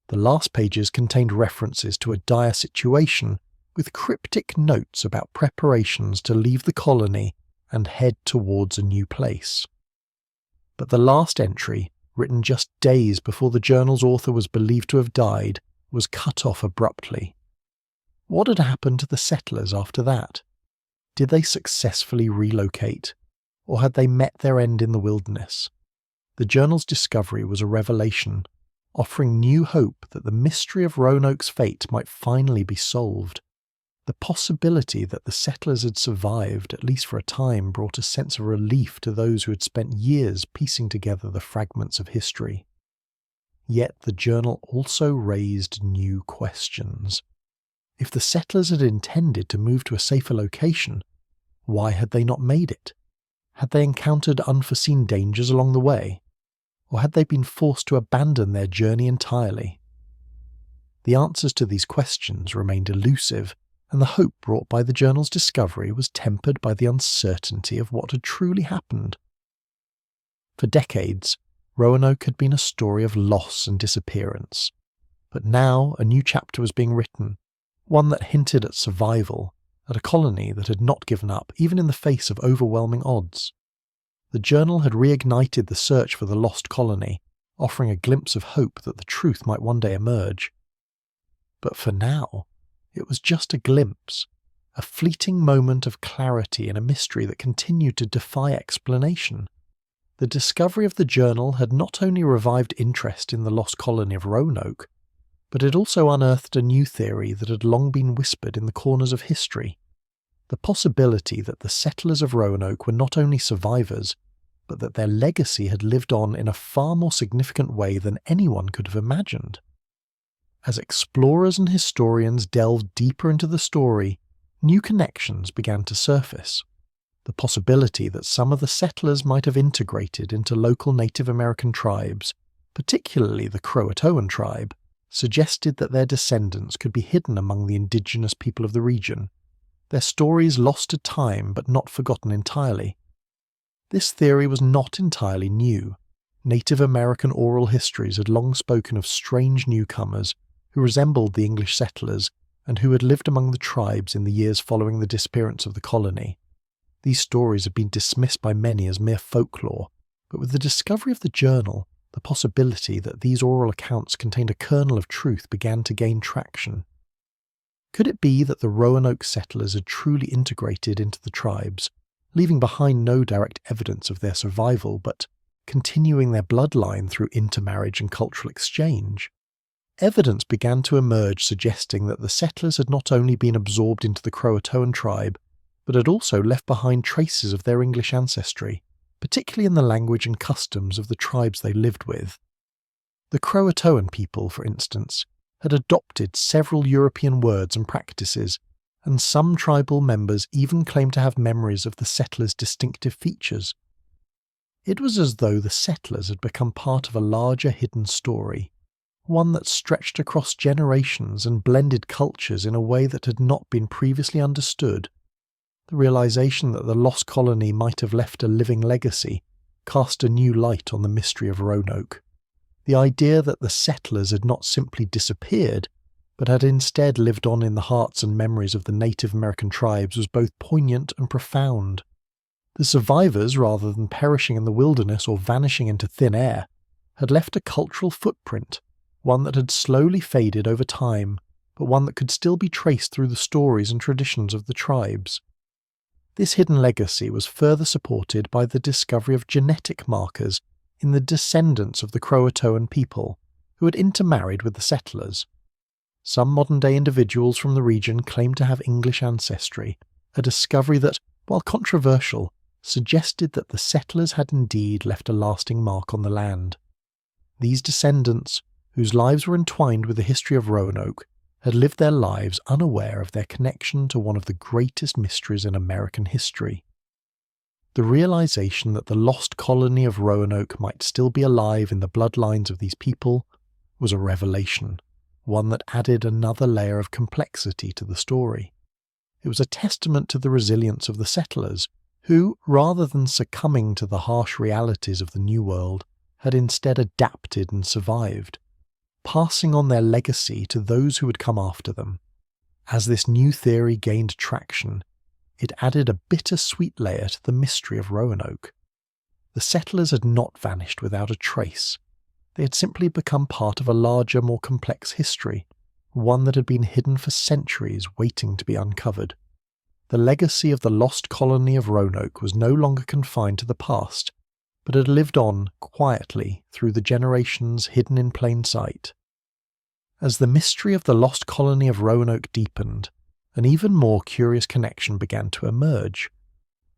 The last pages contained references to a dire situation, with cryptic notes about preparations to leave the colony and head towards a new place. But the last entry, written just days before the journal's author was believed to have died, was cut off abruptly. What had happened to the settlers after that? Did they successfully relocate, or had they met their end in the wilderness? The journal's discovery was a revelation, offering new hope that the mystery of Roanoke's fate might finally be solved. The possibility that the settlers had survived, at least for a time, brought a sense of relief to those who had spent years piecing together the fragments of history. Yet the journal also raised new questions. If the settlers had intended to move to a safer location, why had they not made it? Had they encountered unforeseen dangers along the way? Or had they been forced to abandon their journey entirely? The answers to these questions remained elusive, and the hope brought by the journal's discovery was tempered by the uncertainty of what had truly happened. For decades, Roanoke had been a story of loss and disappearance, but now a new chapter was being written, one that hinted at survival, at a colony that had not given up even in the face of overwhelming odds. The journal had reignited the search for the lost colony, offering a glimpse of hope that the truth might one day emerge. But for now, it was just a glimpse, a fleeting moment of clarity in a mystery that continued to defy explanation. The discovery of the journal had not only revived interest in the lost colony of Roanoke, but it also unearthed a new theory that had long been whispered in the corners of history. The possibility that the settlers of Roanoke were not only survivors, but that their legacy had lived on in a far more significant way than anyone could have imagined. As explorers and historians delved deeper into the story, new connections began to surface. The possibility that some of the settlers might have integrated into local Native American tribes, particularly the Croatoan tribe, suggested that their descendants could be hidden among the indigenous people of the region, their stories lost to time but not forgotten entirely. This theory was not entirely new. Native American oral histories had long spoken of strange newcomers who resembled the English settlers and who had lived among the tribes in the years following the disappearance of the colony. These stories had been dismissed by many as mere folklore, but with the discovery of the journal, the possibility that these oral accounts contained a kernel of truth began to gain traction. Could it be that the Roanoke settlers had truly integrated into the tribes, leaving behind no direct evidence of their survival, but continuing their bloodline through intermarriage and cultural exchange? Evidence began to emerge suggesting that the settlers had not only been absorbed into the Croatoan tribe, but had also left behind traces of their English ancestry, particularly in the language and customs of the tribes they lived with. The Croatoan people, for instance, had adopted several European words and practices, and some tribal members even claimed to have memories of the settlers' distinctive features. It was as though the settlers had become part of a larger hidden story, one that stretched across generations and blended cultures in a way that had not been previously understood. The realization that the lost colony might have left a living legacy cast a new light on the mystery of Roanoke. The idea that the settlers had not simply disappeared, but had instead lived on in the hearts and memories of the Native American tribes was both poignant and profound. The survivors, rather than perishing in the wilderness or vanishing into thin air, had left a cultural footprint, one that had slowly faded over time, but one that could still be traced through the stories and traditions of the tribes. This hidden legacy was further supported by the discovery of genetic markers in the descendants of the Croatoan people, who had intermarried with the settlers. Some modern-day individuals from the region claimed to have English ancestry, a discovery that, while controversial, suggested that the settlers had indeed left a lasting mark on the land. These descendants, whose lives were entwined with the history of Roanoke, had lived their lives unaware of their connection to one of the greatest mysteries in American history. The realization that the lost colony of Roanoke might still be alive in the bloodlines of these people was a revelation, one that added another layer of complexity to the story. It was a testament to the resilience of the settlers, who, rather than succumbing to the harsh realities of the New World, had instead adapted and survived, passing on their legacy to those who would come after them. As this new theory gained traction, it added a bittersweet layer to the mystery of Roanoke. The settlers had not vanished without a trace. They had simply become part of a larger, more complex history, one that had been hidden for centuries, waiting to be uncovered. The legacy of the lost colony of Roanoke was no longer confined to the past, but had lived on quietly through the generations, hidden in plain sight. As the mystery of the lost colony of Roanoke deepened, an even more curious connection began to emerge,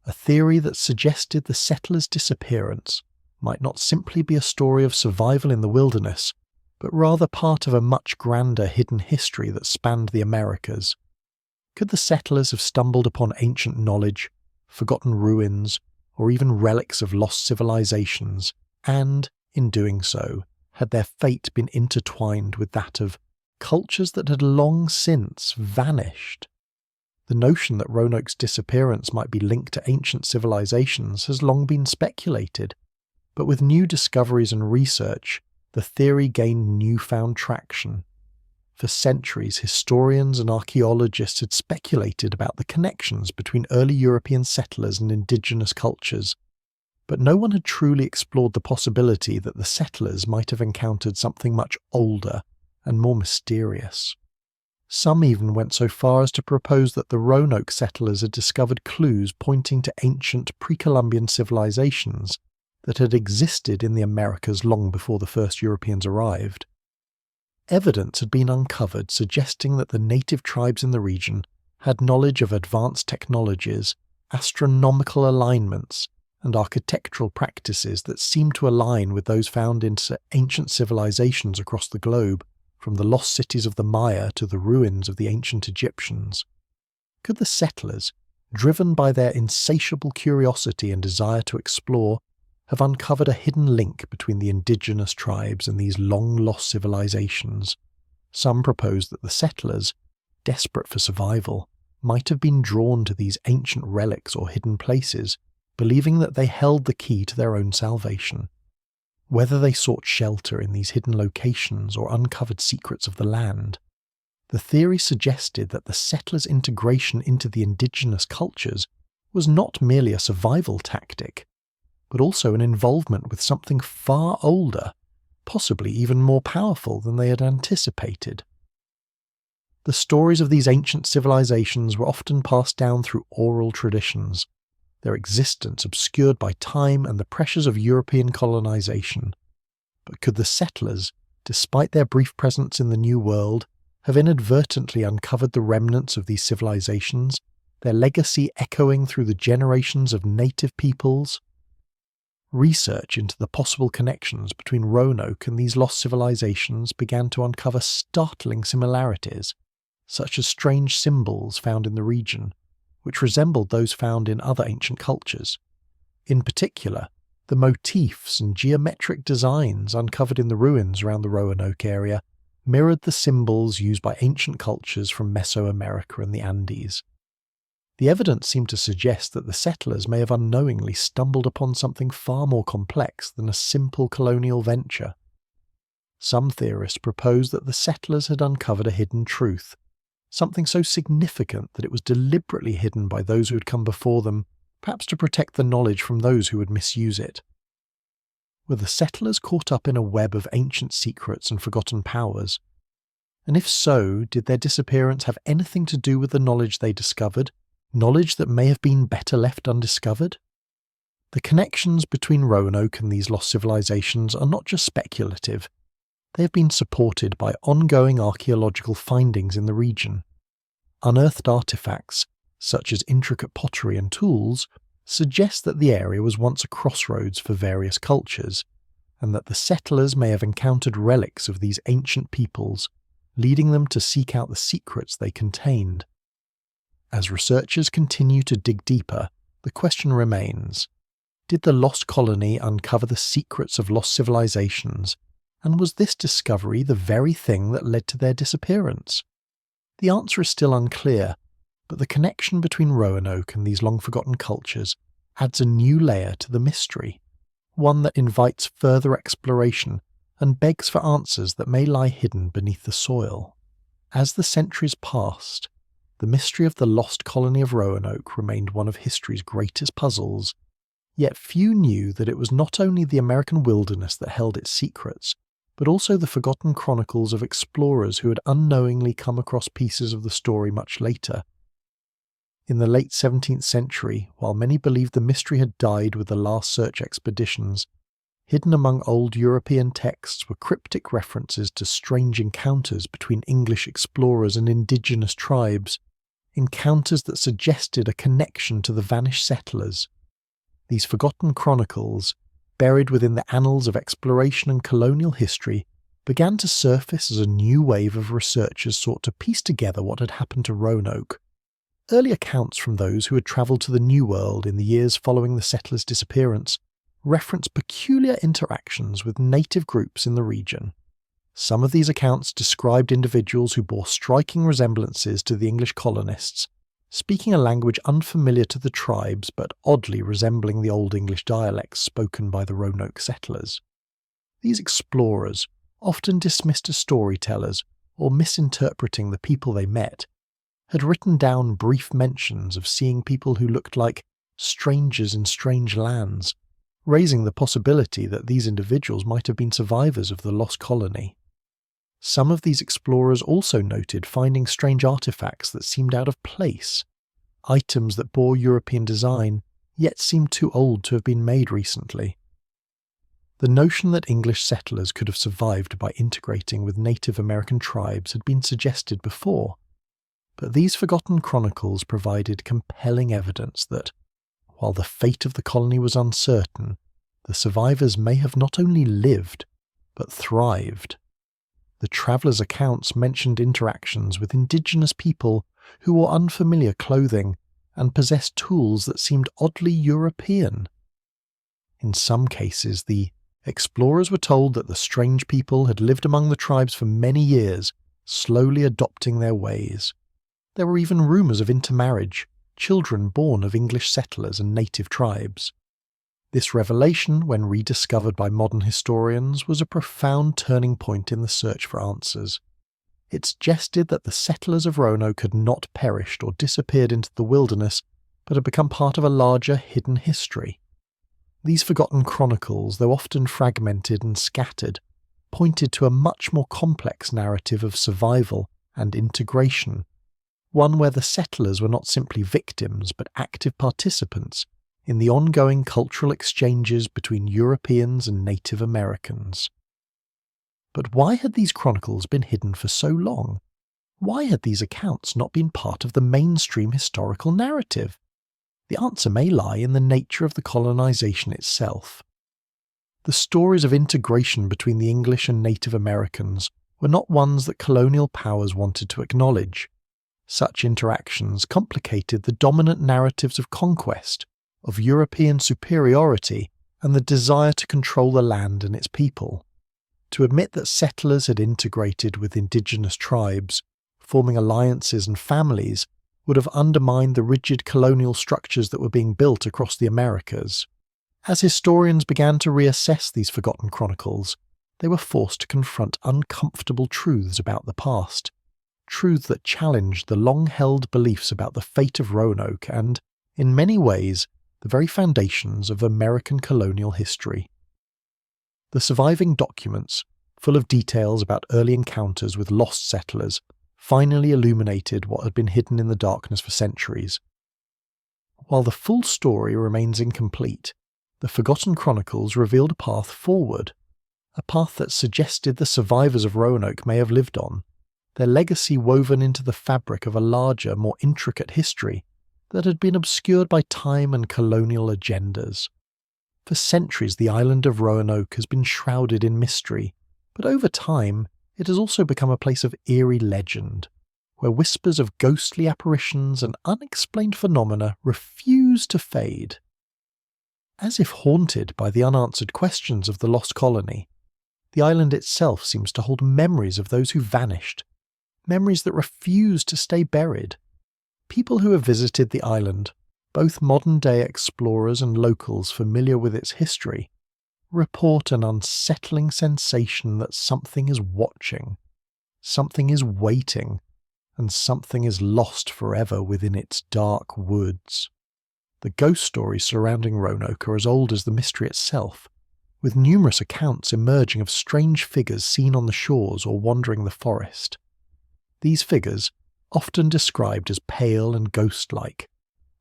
a theory that suggested the settlers' disappearance might not simply be a story of survival in the wilderness, but rather part of a much grander hidden history that spanned the Americas. Could the settlers have stumbled upon ancient knowledge, forgotten ruins, or even relics of lost civilizations, and, in doing so, had their fate been intertwined with that of cultures that had long since vanished? The notion that Roanoke's disappearance might be linked to ancient civilizations has long been speculated, but with new discoveries and research, the theory gained newfound traction. For centuries, historians and archaeologists had speculated about the connections between early European settlers and indigenous cultures, but no one had truly explored the possibility that the settlers might have encountered something much older and more mysterious. Some even went so far as to propose that the Roanoke settlers had discovered clues pointing to ancient pre-Columbian civilizations that had existed in the Americas long before the first Europeans arrived. Evidence had been uncovered suggesting that the native tribes in the region had knowledge of advanced technologies, astronomical alignments, and architectural practices that seemed to align with those found in ancient civilizations across the globe, from the lost cities of the Maya to the ruins of the ancient Egyptians. Could the settlers, driven by their insatiable curiosity and desire to explore, have uncovered a hidden link between the indigenous tribes and these long-lost civilizations? Some propose that the settlers, desperate for survival, might have been drawn to these ancient relics or hidden places, believing that they held the key to their own salvation. Whether they sought shelter in these hidden locations or uncovered secrets of the land, the theory suggested that the settlers' integration into the indigenous cultures was not merely a survival tactic, but also an involvement with something far older, possibly even more powerful than they had anticipated. The stories of these ancient civilizations were often passed down through oral traditions, their existence obscured by time and the pressures of European colonization. But could the settlers, despite their brief presence in the New World, have inadvertently uncovered the remnants of these civilizations, their legacy echoing through the generations of native peoples? Research into the possible connections between Roanoke and these lost civilizations began to uncover startling similarities, such as strange symbols found in the region, which resembled those found in other ancient cultures. In particular, the motifs and geometric designs uncovered in the ruins around the Roanoke area mirrored the symbols used by ancient cultures from Mesoamerica and the Andes. The evidence seemed to suggest that the settlers may have unknowingly stumbled upon something far more complex than a simple colonial venture. Some theorists propose that the settlers had uncovered a hidden truth, something so significant that it was deliberately hidden by those who had come before them, perhaps to protect the knowledge from those who would misuse it. Were the settlers caught up in a web of ancient secrets and forgotten powers? And if so, did their disappearance have anything to do with the knowledge they discovered, knowledge that may have been better left undiscovered? The connections between Roanoke and these lost civilizations are not just speculative. They have been supported by ongoing archaeological findings in the region. Unearthed artifacts, such as intricate pottery and tools, suggest that the area was once a crossroads for various cultures, and that the settlers may have encountered relics of these ancient peoples, leading them to seek out the secrets they contained. As researchers continue to dig deeper, the question remains: did the lost colony uncover the secrets of lost civilizations, and was this discovery the very thing that led to their disappearance? The answer is still unclear, but the connection between Roanoke and these long-forgotten cultures adds a new layer to the mystery, one that invites further exploration and begs for answers that may lie hidden beneath the soil. As the centuries passed, the mystery of the lost colony of Roanoke remained one of history's greatest puzzles, yet few knew that it was not only the American wilderness that held its secrets, but also the forgotten chronicles of explorers who had unknowingly come across pieces of the story much later. In the late 17th century, while many believed the mystery had died with the last search expeditions, hidden among old European texts were cryptic references to strange encounters between English explorers and indigenous tribes, encounters that suggested a connection to the vanished settlers. These forgotten chronicles, buried within the annals of exploration and colonial history, began to surface as a new wave of researchers sought to piece together what had happened to Roanoke. Early accounts from those who had travelled to the New World in the years following the settlers' disappearance reference peculiar interactions with native groups in the region. Some of these accounts described individuals who bore striking resemblances to the English colonists, speaking a language unfamiliar to the tribes but oddly resembling the Old English dialects spoken by the Roanoke settlers. These explorers, often dismissed as storytellers or misinterpreting the people they met, had written down brief mentions of seeing people who looked like strangers in strange lands, raising the possibility that these individuals might have been survivors of the lost colony. Some of these explorers also noted finding strange artifacts that seemed out of place, items that bore European design yet seemed too old to have been made recently. The notion that English settlers could have survived by integrating with Native American tribes had been suggested before, but these forgotten chronicles provided compelling evidence that, while the fate of the colony was uncertain, the survivors may have not only lived, but thrived. The travellers' accounts mentioned interactions with indigenous people who wore unfamiliar clothing and possessed tools that seemed oddly European. In some cases, the explorers were told that the strange people had lived among the tribes for many years, slowly adopting their ways. There were even rumours of intermarriage, children born of English settlers and native tribes. This revelation, when rediscovered by modern historians, was a profound turning point in the search for answers. It suggested that the settlers of Roanoke had not perished or disappeared into the wilderness, but had become part of a larger hidden history. These forgotten chronicles, though often fragmented and scattered, pointed to a much more complex narrative of survival and integration, one where the settlers were not simply victims but active participants in the ongoing cultural exchanges between Europeans and Native Americans. But why had these chronicles been hidden for so long? Why had these accounts not been part of the mainstream historical narrative? The answer may lie in the nature of the colonization itself. The stories of integration between the English and Native Americans were not ones that colonial powers wanted to acknowledge. Such interactions complicated the dominant narratives of conquest, of European superiority, and the desire to control the land and its people. To admit that settlers had integrated with indigenous tribes, forming alliances and families, would have undermined the rigid colonial structures that were being built across the Americas. As historians began to reassess these forgotten chronicles, they were forced to confront uncomfortable truths about the past, truths that challenged the long-held beliefs about the fate of Roanoke and, in many ways, the very foundations of American colonial history. The surviving documents, full of details about early encounters with lost settlers, finally illuminated what had been hidden in the darkness for centuries. While the full story remains incomplete, the forgotten chronicles revealed a path forward, a path that suggested the survivors of Roanoke may have lived on, their legacy woven into the fabric of a larger, more intricate history that had been obscured by time and colonial agendas. For centuries the island of Roanoke has been shrouded in mystery, but over time it has also become a place of eerie legend, where whispers of ghostly apparitions and unexplained phenomena refuse to fade. As if haunted by the unanswered questions of the lost colony, the island itself seems to hold memories of those who vanished, memories that refuse to stay buried. People who have visited the island, both modern-day explorers and locals familiar with its history, report an unsettling sensation that something is watching, something is waiting, and something is lost forever within its dark woods. The ghost stories surrounding Roanoke are as old as the mystery itself, with numerous accounts emerging of strange figures seen on the shores or wandering the forest. These figures, often described as pale and ghost-like,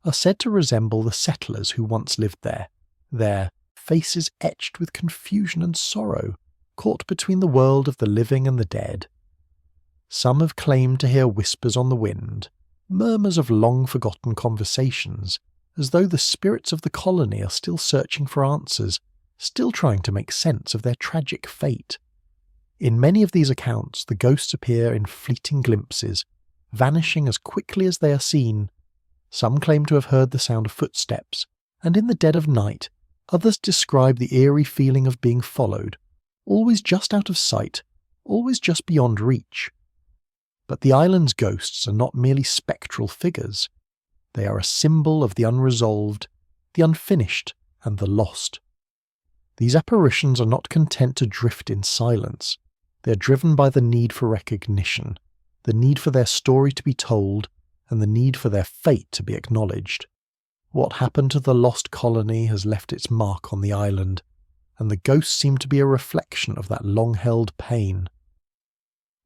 are said to resemble the settlers who once lived there, their faces etched with confusion and sorrow, caught between the world of the living and the dead. Some have claimed to hear whispers on the wind, murmurs of long-forgotten conversations, as though the spirits of the colony are still searching for answers, still trying to make sense of their tragic fate. In many of these accounts, the ghosts appear in fleeting glimpses, vanishing as quickly as they are seen. Some claim to have heard the sound of footsteps, and in the dead of night, others describe the eerie feeling of being followed, always just out of sight, always just beyond reach. But the island's ghosts are not merely spectral figures. They are a symbol of the unresolved, the unfinished, and the lost. These apparitions are not content to drift in silence. They are driven by the need for recognition, the need for their story to be told, and the need for their fate to be acknowledged. What happened to the lost colony has left its mark on the island, and the ghosts seem to be a reflection of that long-held pain.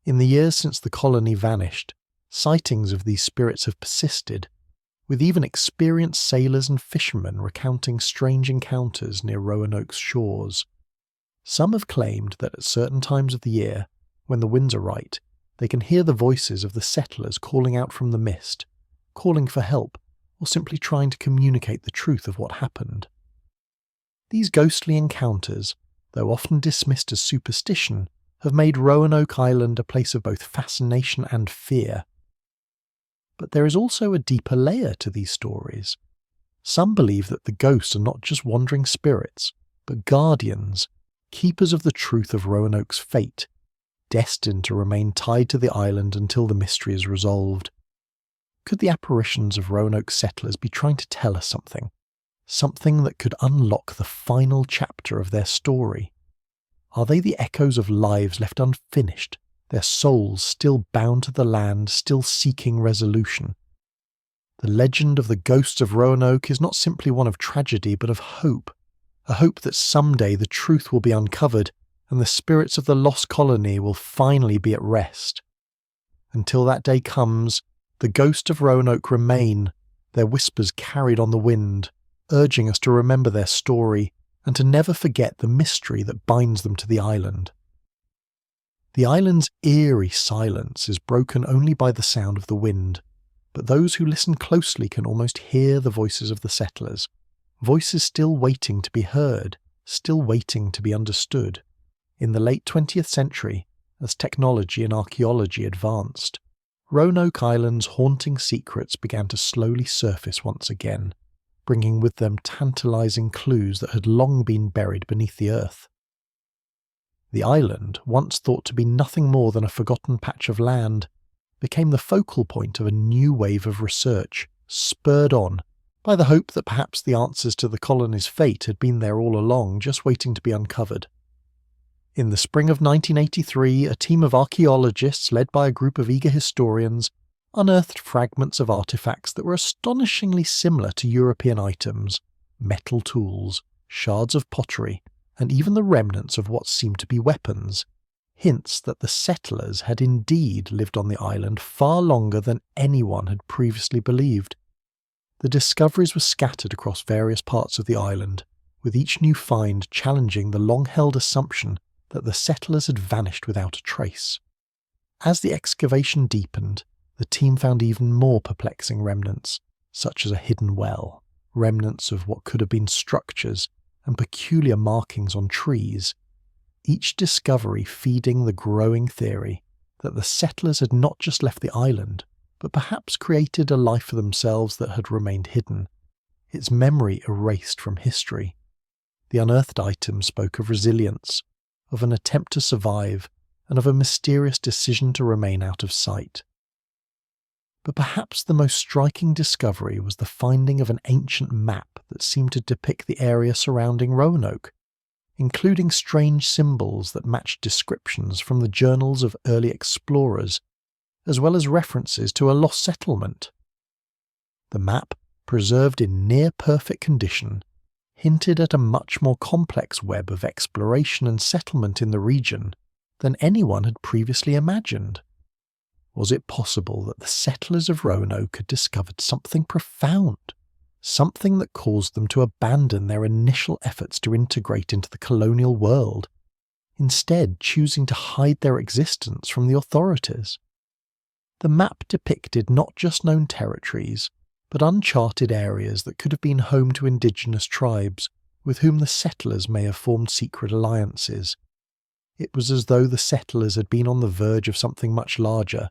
In the years since the colony vanished, sightings of these spirits have persisted, with even experienced sailors and fishermen recounting strange encounters near Roanoke's shores. Some have claimed that at certain times of the year, when the winds are right, they can hear the voices of the settlers calling out from the mist, calling for help, or simply trying to communicate the truth of what happened. These ghostly encounters, though often dismissed as superstition, have made Roanoke Island a place of both fascination and fear. But there is also a deeper layer to these stories. Some believe that the ghosts are not just wandering spirits, but guardians, keepers of the truth of Roanoke's fate, destined to remain tied to the island until the mystery is resolved. Could the apparitions of Roanoke settlers be trying to tell us something? Something that could unlock the final chapter of their story? Are they the echoes of lives left unfinished, their souls still bound to the land, still seeking resolution? The legend of the ghosts of Roanoke is not simply one of tragedy but of hope, a hope that someday the truth will be uncovered and the spirits of the lost colony will finally be at rest. Until that day comes, the ghosts of Roanoke remain, their whispers carried on the wind, urging us to remember their story and to never forget the mystery that binds them to the island. The island's eerie silence is broken only by the sound of the wind, but those who listen closely can almost hear the voices of the settlers, voices still waiting to be heard, still waiting to be understood. In the late 20th century, as technology and archaeology advanced, Roanoke Island's haunting secrets began to slowly surface once again, bringing with them tantalizing clues that had long been buried beneath the earth. The island, once thought to be nothing more than a forgotten patch of land, became the focal point of a new wave of research, spurred on by the hope that perhaps the answers to the colony's fate had been there all along, just waiting to be uncovered. In the spring of 1983, a team of archaeologists led by a group of eager historians unearthed fragments of artifacts that were astonishingly similar to European items, metal tools, shards of pottery, and even the remnants of what seemed to be weapons, hints that the settlers had indeed lived on the island far longer than anyone had previously believed. The discoveries were scattered across various parts of the island, with each new find challenging the long-held assumption that the settlers had vanished without a trace. As the excavation deepened, the team found even more perplexing remnants, such as a hidden well, remnants of what could have been structures, and peculiar markings on trees, each discovery feeding the growing theory that the settlers had not just left the island, but perhaps created a life for themselves that had remained hidden, its memory erased from history. The unearthed items spoke of resilience, of an attempt to survive, and of a mysterious decision to remain out of sight. But perhaps the most striking discovery was the finding of an ancient map that seemed to depict the area surrounding Roanoke, including strange symbols that matched descriptions from the journals of early explorers, as well as references to a lost settlement. The map, preserved in near-perfect condition, hinted at a much more complex web of exploration and settlement in the region than anyone had previously imagined. Was it possible that the settlers of Roanoke had discovered something profound, something that caused them to abandon their initial efforts to integrate into the colonial world, instead choosing to hide their existence from the authorities? The map depicted not just known territories, but uncharted areas that could have been home to indigenous tribes with whom the settlers may have formed secret alliances. It was as though the settlers had been on the verge of something much larger,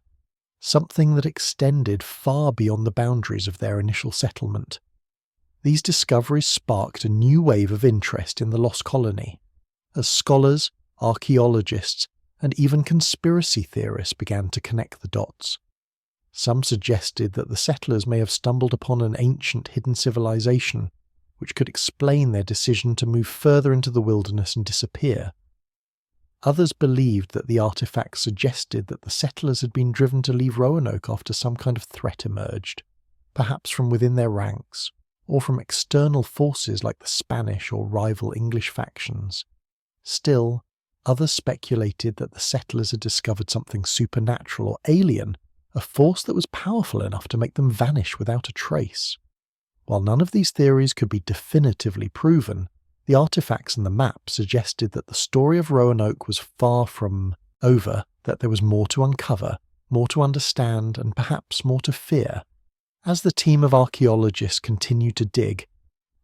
something that extended far beyond the boundaries of their initial settlement. These discoveries sparked a new wave of interest in the lost colony, as scholars, archaeologists, and even conspiracy theorists began to connect the dots. Some suggested that the settlers may have stumbled upon an ancient hidden civilization, which could explain their decision to move further into the wilderness and disappear. Others believed that the artifacts suggested that the settlers had been driven to leave Roanoke after some kind of threat emerged, perhaps from within their ranks, or from external forces like the Spanish or rival English factions. Still, others speculated that the settlers had discovered something supernatural or alien, a force that was powerful enough to make them vanish without a trace. While none of these theories could be definitively proven, the artifacts and the map suggested that the story of Roanoke was far from over, that there was more to uncover, more to understand, and perhaps more to fear. As the team of archaeologists continued to dig,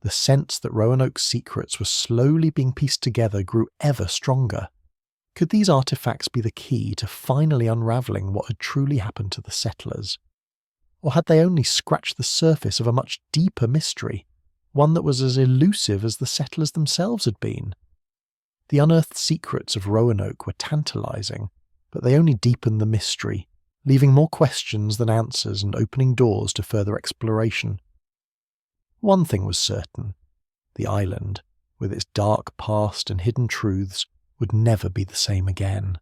the sense that Roanoke's secrets were slowly being pieced together grew ever stronger. Could these artifacts be the key to finally unravelling what had truly happened to the settlers? Or had they only scratched the surface of a much deeper mystery, one that was as elusive as the settlers themselves had been? The unearthed secrets of Roanoke were tantalising, but they only deepened the mystery, leaving more questions than answers and opening doors to further exploration. One thing was certain: the island, with its dark past and hidden truths, would never be the same again.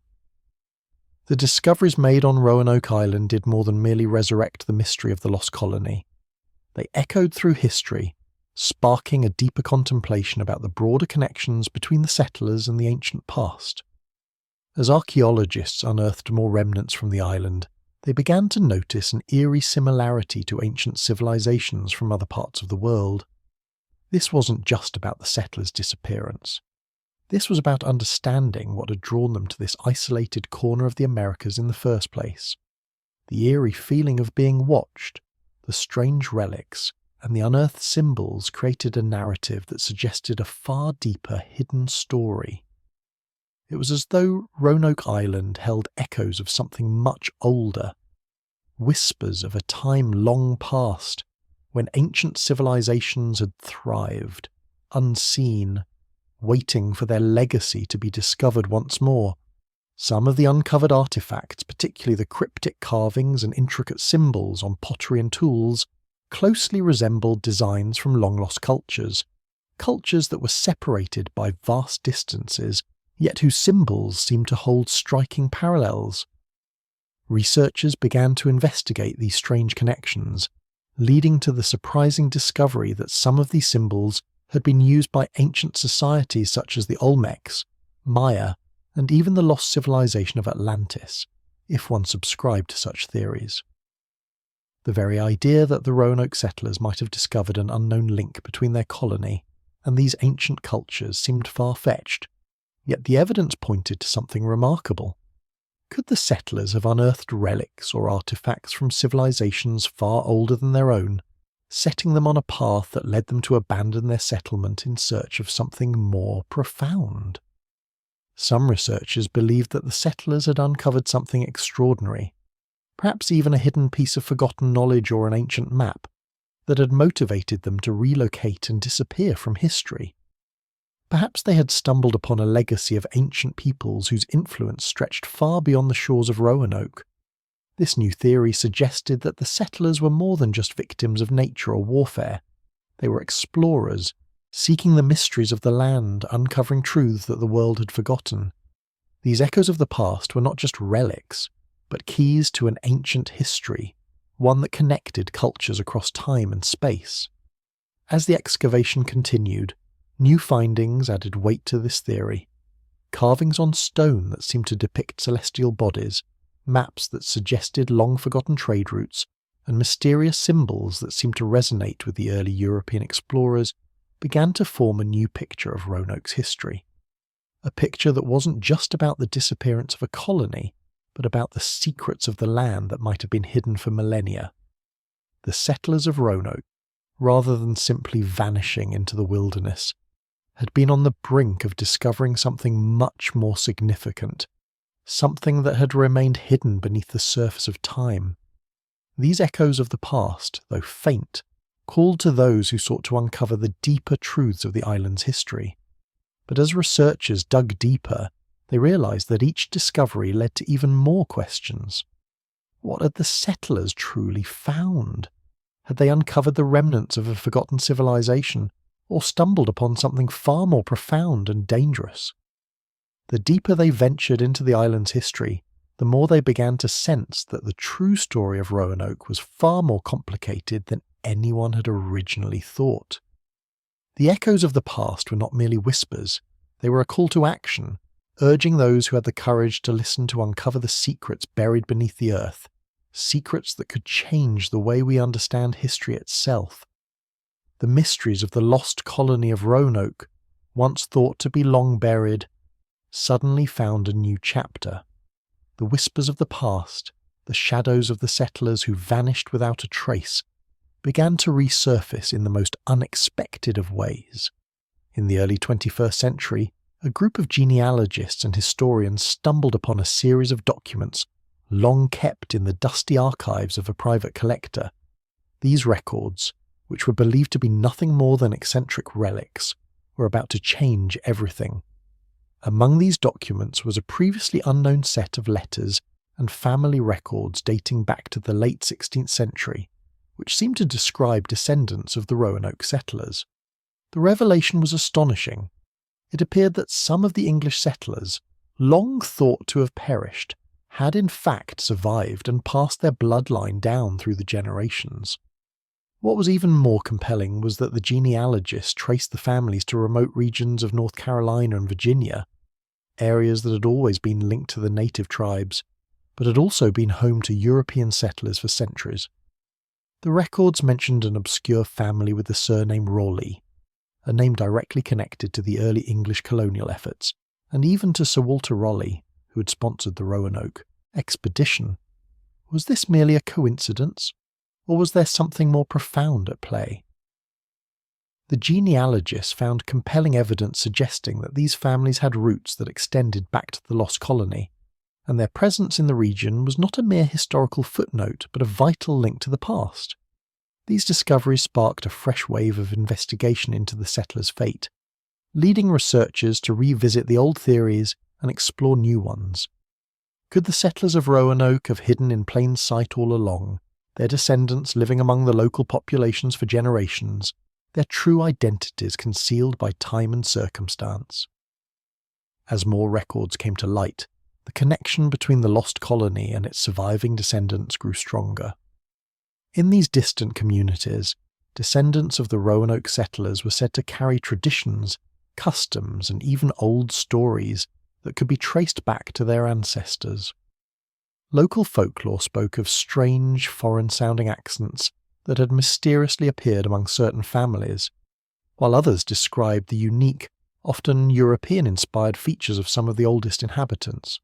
The discoveries made on Roanoke Island did more than merely resurrect the mystery of the lost colony. They echoed through history, sparking a deeper contemplation about the broader connections between the settlers and the ancient past. As archaeologists unearthed more remnants from the island, they began to notice an eerie similarity to ancient civilizations from other parts of the world. This wasn't just about the settlers' disappearance. This was about understanding what had drawn them to this isolated corner of the Americas in the first place. The eerie feeling of being watched, the strange relics, and the unearthed symbols created a narrative that suggested a far deeper hidden story. It was as though Roanoke Island held echoes of something much older, whispers of a time long past, when ancient civilizations had thrived, unseen, waiting for their legacy to be discovered once more. Some of the uncovered artifacts, particularly the cryptic carvings and intricate symbols on pottery and tools, closely resembled designs from long-lost cultures that were separated by vast distances, yet whose symbols seemed to hold striking parallels. Researchers began to investigate these strange connections, leading to the surprising discovery that some of these symbols had been used by ancient societies such as the Olmecs, Maya, and even the lost civilization of Atlantis, if one subscribed to such theories. The very idea that the Roanoke settlers might have discovered an unknown link between their colony and these ancient cultures seemed far-fetched, yet the evidence pointed to something remarkable. Could the settlers have unearthed relics or artifacts from civilizations far older than their own, setting them on a path that led them to abandon their settlement in search of something more profound? Some researchers believed that the settlers had uncovered something extraordinary, perhaps even a hidden piece of forgotten knowledge or an ancient map, that had motivated them to relocate and disappear from history. Perhaps they had stumbled upon a legacy of ancient peoples whose influence stretched far beyond the shores of Roanoke. This new theory suggested that the settlers were more than just victims of nature or warfare. They were explorers, seeking the mysteries of the land, uncovering truths that the world had forgotten. These echoes of the past were not just relics, but keys to an ancient history, one that connected cultures across time and space. As the excavation continued, new findings added weight to this theory. Carvings on stone that seemed to depict celestial bodies, maps that suggested long-forgotten trade routes, and mysterious symbols that seemed to resonate with the early European explorers began to form a new picture of Roanoke's history. A picture that wasn't just about the disappearance of a colony, but about the secrets of the land that might have been hidden for millennia. The settlers of Roanoke, rather than simply vanishing into the wilderness, had been on the brink of discovering something much more significant, something that had remained hidden beneath the surface of time. These echoes of the past, though faint, called to those who sought to uncover the deeper truths of the island's history. But as researchers dug deeper, they realized that each discovery led to even more questions. What had the settlers truly found? Had they uncovered the remnants of a forgotten civilization, or stumbled upon something far more profound and dangerous? The deeper they ventured into the island's history, the more they began to sense that the true story of Roanoke was far more complicated than anyone had originally thought. The echoes of the past were not merely whispers, they were a call to action, urging those who had the courage to listen to uncover the secrets buried beneath the earth, secrets that could change the way we understand history itself. The mysteries of the lost colony of Roanoke, once thought to be long buried, suddenly found a new chapter. The whispers of the past, the shadows of the settlers who vanished without a trace, began to resurface in the most unexpected of ways. In the early 21st century, a group of genealogists and historians stumbled upon a series of documents long kept in the dusty archives of a private collector. These records, which were believed to be nothing more than eccentric relics, were about to change everything. Among these documents was a previously unknown set of letters and family records dating back to the late 16th century, which seemed to describe descendants of the Roanoke settlers. The revelation was astonishing. It appeared that some of the English settlers, long thought to have perished, had in fact survived and passed their bloodline down through the generations. What was even more compelling was that the genealogists traced the families to remote regions of North Carolina and Virginia, areas that had always been linked to the native tribes, but had also been home to European settlers for centuries. The records mentioned an obscure family with the surname Raleigh, a name directly connected to the early English colonial efforts, and even to Sir Walter Raleigh, who had sponsored the Roanoke expedition. Was this merely a coincidence, or was there something more profound at play? The genealogists found compelling evidence suggesting that these families had roots that extended back to the lost colony, and their presence in the region was not a mere historical footnote but a vital link to the past. These discoveries sparked a fresh wave of investigation into the settlers' fate, leading researchers to revisit the old theories and explore new ones. Could the settlers of Roanoke have hidden in plain sight all along, their descendants living among the local populations for generations, their true identities concealed by time and circumstance? As more records came to light, the connection between the lost colony and its surviving descendants grew stronger. In these distant communities, descendants of the Roanoke settlers were said to carry traditions, customs, and even old stories that could be traced back to their ancestors. Local folklore spoke of strange, foreign-sounding accents that had mysteriously appeared among certain families, while others described the unique, often European-inspired features of some of the oldest inhabitants.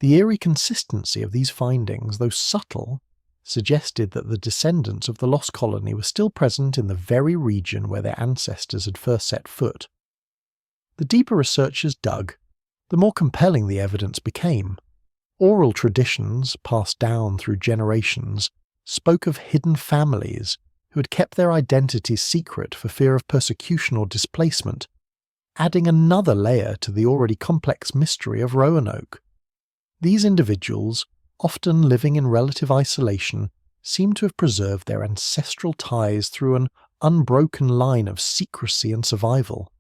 The eerie consistency of these findings, though subtle, suggested that the descendants of the lost colony were still present in the very region where their ancestors had first set foot. The deeper researchers dug, the more compelling the evidence became. Oral traditions, passed down through generations, spoke of hidden families who had kept their identities secret for fear of persecution or displacement, adding another layer to the already complex mystery of Roanoke. These individuals, often living in relative isolation, seem to have preserved their ancestral ties through an unbroken line of secrecy and survival.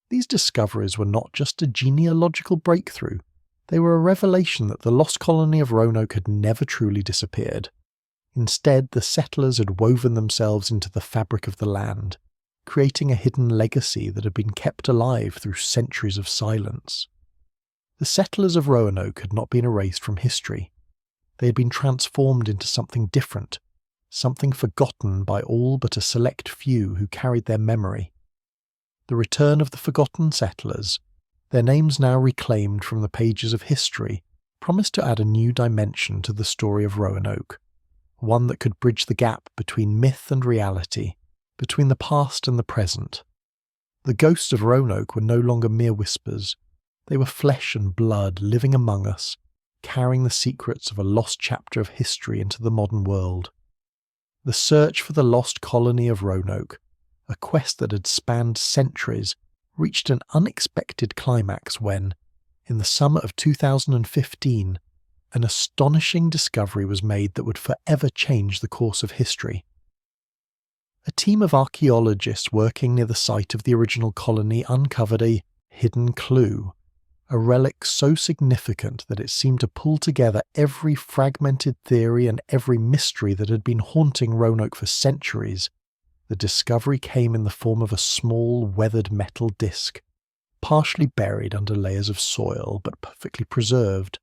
These discoveries were not just a genealogical breakthrough, they were a revelation that the lost colony of Roanoke had never truly disappeared. Instead, the settlers had woven themselves into the fabric of the land, creating a hidden legacy that had been kept alive through centuries of silence. The settlers of Roanoke had not been erased from history. They had been transformed into something different, something forgotten by all but a select few who carried their memory. The return of the forgotten settlers, their names now reclaimed from the pages of history, promised to add a new dimension to the story of Roanoke, one that could bridge the gap between myth and reality, between the past and the present. The ghosts of Roanoke were no longer mere whispers. They were flesh and blood living among us, carrying the secrets of a lost chapter of history into the modern world. The search for the lost colony of Roanoke, a quest that had spanned centuries, reached an unexpected climax when, in the summer of 2015, an astonishing discovery was made that would forever change the course of history. A team of archaeologists working near the site of the original colony uncovered a hidden clue, a relic so significant that it seemed to pull together every fragmented theory and every mystery that had been haunting Roanoke for centuries. The discovery came in the form of a small, weathered metal disc, partially buried under layers of soil but perfectly preserved.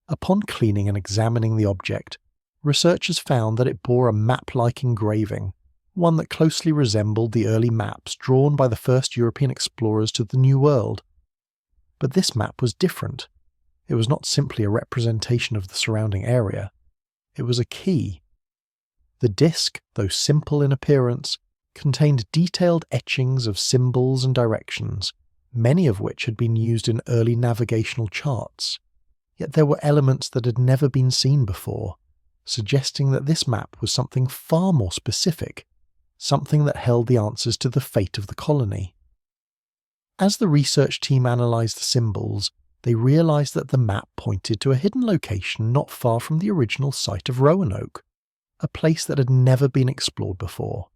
Upon cleaning and examining the object, researchers found that it bore a map-like engraving, one that closely resembled the early maps drawn by the first European explorers to the New World. But this map was different. It was not simply a representation of the surrounding area. It was a key. The disc, though simple in appearance, contained detailed etchings of symbols and directions, many of which had been used in early navigational charts. Yet there were elements that had never been seen before, suggesting that this map was something far more specific, something that held the answers to the fate of the colony. As the research team analysed the symbols, they realised that the map pointed to a hidden location not far from the original site of Roanoke, a place that had never been explored before,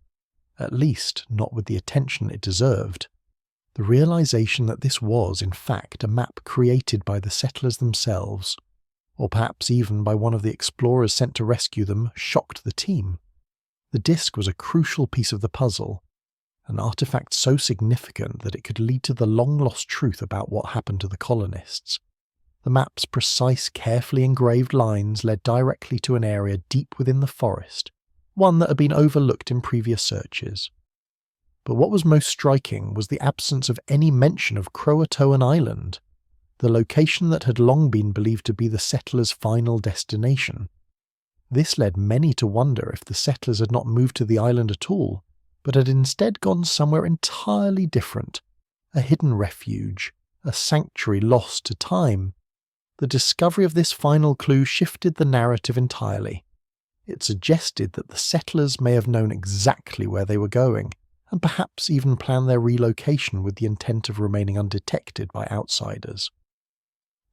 at least not with the attention it deserved. The realisation that this was, in fact, a map created by the settlers themselves, or perhaps even by one of the explorers sent to rescue them, shocked the team. The disc was a crucial piece of the puzzle, an artifact so significant that it could lead to the long-lost truth about what happened to the colonists. The map's precise, carefully engraved lines led directly to an area deep within the forest, one that had been overlooked in previous searches. But what was most striking was the absence of any mention of Croatoan Island, the location that had long been believed to be the settlers' final destination. This led many to wonder if the settlers had not moved to the island at all, but had instead gone somewhere entirely different, a hidden refuge, a sanctuary lost to time. The discovery of this final clue shifted the narrative entirely. It suggested that the settlers may have known exactly where they were going, and perhaps even planned their relocation with the intent of remaining undetected by outsiders.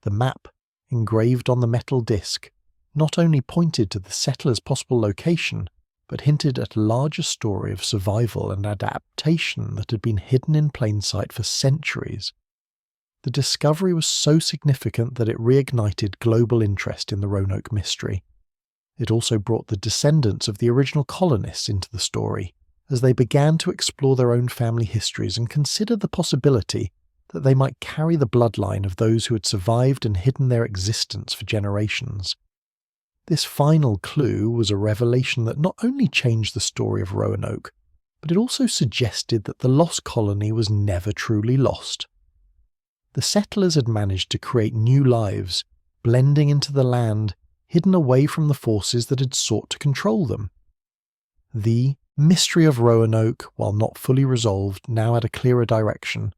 The map, engraved on the metal disc, not only pointed to the settlers' possible location, but hinted at a larger story of survival and adaptation that had been hidden in plain sight for centuries. The discovery was so significant that it reignited global interest in the Roanoke mystery. It also brought the descendants of the original colonists into the story, as they began to explore their own family histories and consider the possibility that they might carry the bloodline of those who had survived and hidden their existence for generations. This final clue was a revelation that not only changed the story of Roanoke, but it also suggested that the lost colony was never truly lost. The settlers had managed to create new lives, blending into the land, hidden away from the forces that had sought to control them. The mystery of Roanoke, while not fully resolved, now had a clearer direction,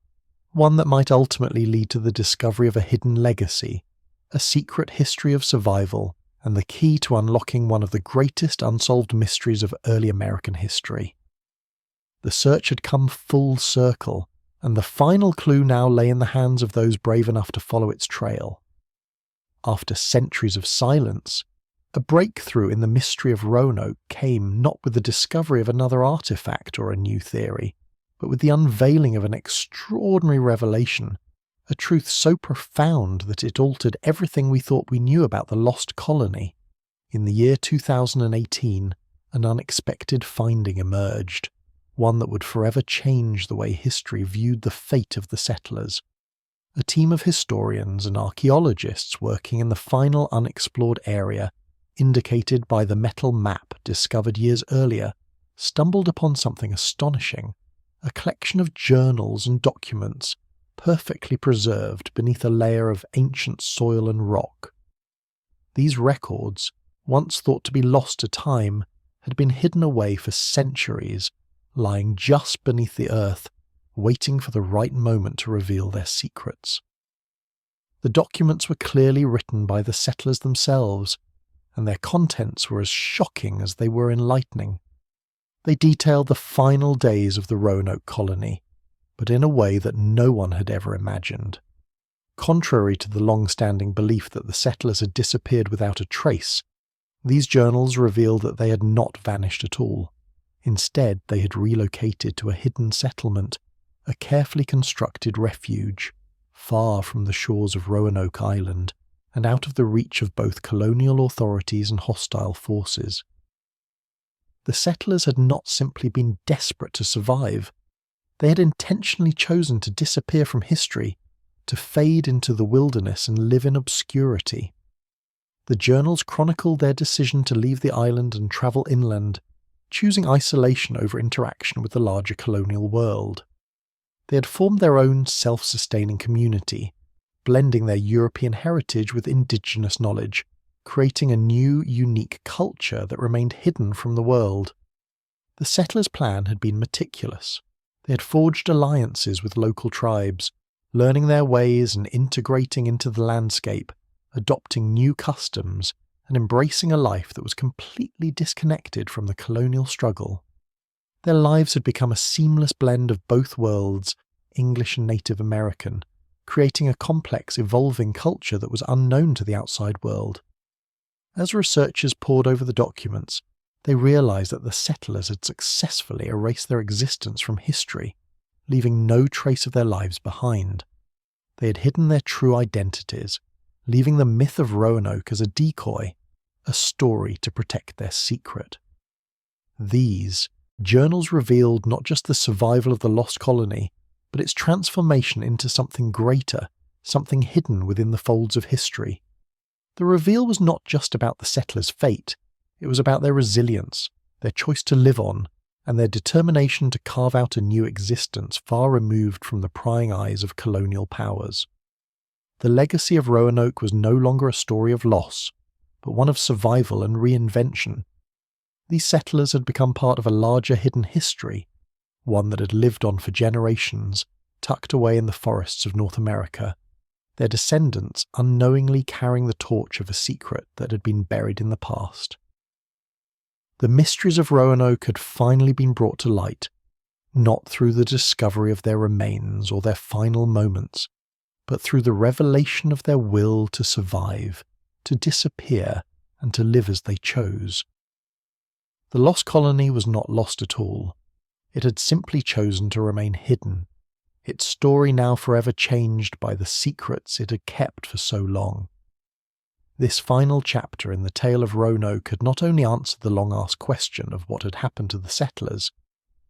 one that might ultimately lead to the discovery of a hidden legacy, a secret history of survival, and the key to unlocking one of the greatest unsolved mysteries of early American history. The search had come full circle, and the final clue now lay in the hands of those brave enough to follow its trail. After centuries of silence, a breakthrough in the mystery of Roanoke came not with the discovery of another artifact or a new theory, but with the unveiling of an extraordinary revelation, a truth so profound that it altered everything we thought we knew about the lost colony. In the year 2018, an unexpected finding emerged, one that would forever change the way history viewed the fate of the settlers. A team of historians and archaeologists working in the final unexplored area, indicated by the metal map discovered years earlier, stumbled upon something astonishing, a collection of journals and documents perfectly preserved beneath a layer of ancient soil and rock. These records, once thought to be lost to time, had been hidden away for centuries, lying just beneath the earth, waiting for the right moment to reveal their secrets. The documents were clearly written by the settlers themselves, and their contents were as shocking as they were enlightening. They detailed the final days of the Roanoke colony, but in a way that no one had ever imagined. Contrary to the long-standing belief that the settlers had disappeared without a trace, these journals revealed that they had not vanished at all. Instead, they had relocated to a hidden settlement, a carefully constructed refuge, far from the shores of Roanoke Island, and out of the reach of both colonial authorities and hostile forces. The settlers had not simply been desperate to survive. They had intentionally chosen to disappear from history, to fade into the wilderness and live in obscurity. The journals chronicled their decision to leave the island and travel inland, choosing isolation over interaction with the larger colonial world. They had formed their own self-sustaining community, blending their European heritage with indigenous knowledge, creating a new, unique culture that remained hidden from the world. The settlers' plan had been meticulous. They had forged alliances with local tribes, learning their ways and integrating into the landscape, adopting new customs, and embracing a life that was completely disconnected from the colonial struggle. Their lives had become a seamless blend of both worlds, English and Native American, creating a complex, evolving culture that was unknown to the outside world. As researchers pored over the documents, they realized that the settlers had successfully erased their existence from history, leaving no trace of their lives behind. They had hidden their true identities, leaving the myth of Roanoke as a decoy, a story to protect their secret. These journals revealed not just the survival of the lost colony, but its transformation into something greater, something hidden within the folds of history. The reveal was not just about the settlers' fate, it was about their resilience, their choice to live on, and their determination to carve out a new existence far removed from the prying eyes of colonial powers. The legacy of Roanoke was no longer a story of loss, but one of survival and reinvention. These settlers had become part of a larger hidden history, one that had lived on for generations, tucked away in the forests of North America, their descendants unknowingly carrying the torch of a secret that had been buried in the past. The mysteries of Roanoke had finally been brought to light, not through the discovery of their remains or their final moments, but through the revelation of their will to survive, to disappear, and to live as they chose. The lost colony was not lost at all. It had simply chosen to remain hidden, its story now forever changed by the secrets it had kept for so long. This final chapter in the tale of Roanoke had not only answered the long-asked question of what had happened to the settlers,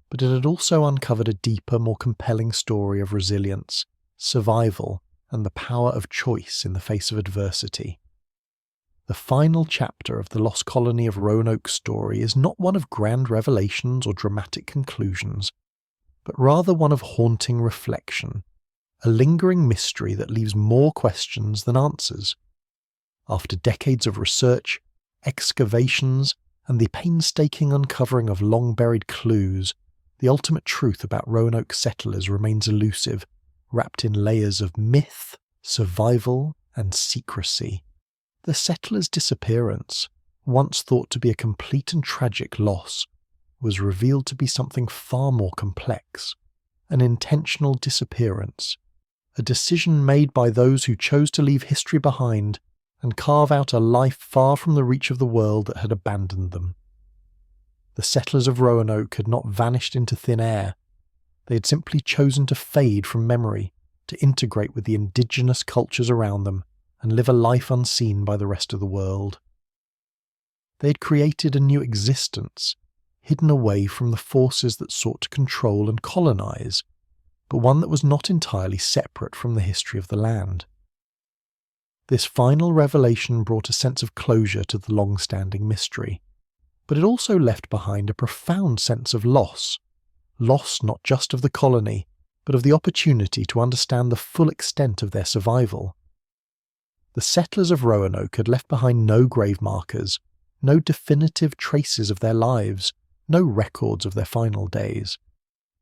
but it had also uncovered a deeper, more compelling story of resilience, survival, and the power of choice in the face of adversity. The final chapter of the lost colony of Roanoke's story is not one of grand revelations or dramatic conclusions, but rather one of haunting reflection, a lingering mystery that leaves more questions than answers. After decades of research, excavations, and the painstaking uncovering of long-buried clues, the ultimate truth about Roanoke settlers remains elusive, wrapped in layers of myth, survival, and secrecy. The settlers' disappearance, once thought to be a complete and tragic loss, was revealed to be something far more complex, an intentional disappearance, a decision made by those who chose to leave history behind and carve out a life far from the reach of the world that had abandoned them. The settlers of Roanoke had not vanished into thin air. They had simply chosen to fade from memory, to integrate with the indigenous cultures around them and live a life unseen by the rest of the world. They had created a new existence, hidden away from the forces that sought to control and colonize, but one that was not entirely separate from the history of the land. This final revelation brought a sense of closure to the long-standing mystery, but it also left behind a profound sense of loss not just of the colony, but of the opportunity to understand the full extent of their survival. The settlers of Roanoke had left behind no grave markers, no definitive traces of their lives, no records of their final days.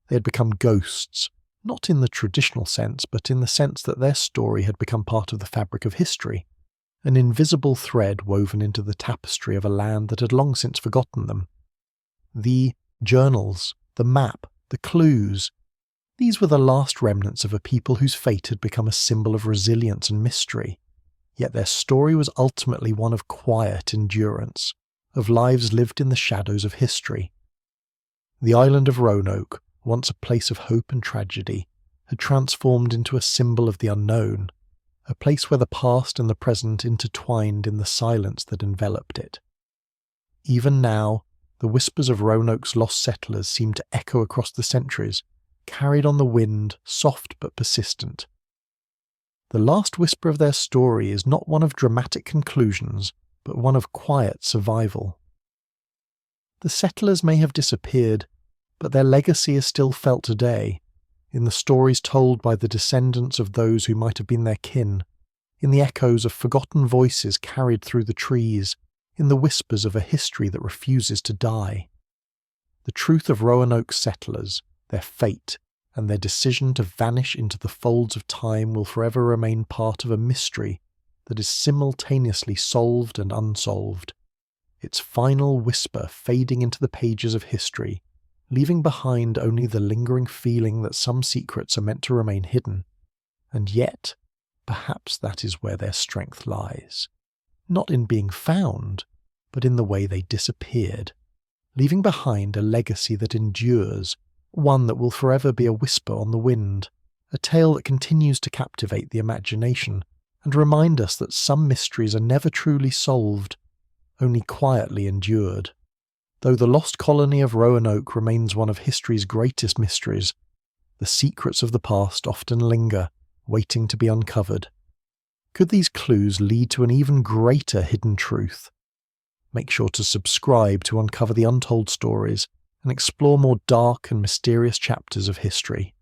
They had become ghosts, not in the traditional sense, but in the sense that their story had become part of the fabric of history, an invisible thread woven into the tapestry of a land that had long since forgotten them. The journals, the map, the clues, these were the last remnants of a people whose fate had become a symbol of resilience and mystery, yet their story was ultimately one of quiet endurance, of lives lived in the shadows of history. The island of Roanoke, once a place of hope and tragedy, had transformed into a symbol of the unknown, a place where the past and the present intertwined in the silence that enveloped it. Even now, the whispers of Roanoke's lost settlers seem to echo across the centuries, carried on the wind, soft but persistent. The last whisper of their story is not one of dramatic conclusions, but one of quiet survival. The settlers may have disappeared, but their legacy is still felt today, in the stories told by the descendants of those who might have been their kin, in the echoes of forgotten voices carried through the trees, in the whispers of a history that refuses to die. The truth of Roanoke's settlers, their fate, and their decision to vanish into the folds of time will forever remain part of a mystery that is simultaneously solved and unsolved, its final whisper fading into the pages of history, leaving behind only the lingering feeling that some secrets are meant to remain hidden, and yet, perhaps that is where their strength lies, not in being found, but in the way they disappeared, leaving behind a legacy that endures, one that will forever be a whisper on the wind, a tale that continues to captivate the imagination and remind us that some mysteries are never truly solved, only quietly endured. Though the lost colony of Roanoke remains one of history's greatest mysteries, the secrets of the past often linger, waiting to be uncovered. Could these clues lead to an even greater hidden truth? Make sure to subscribe to uncover the untold stories and explore more dark and mysterious chapters of history.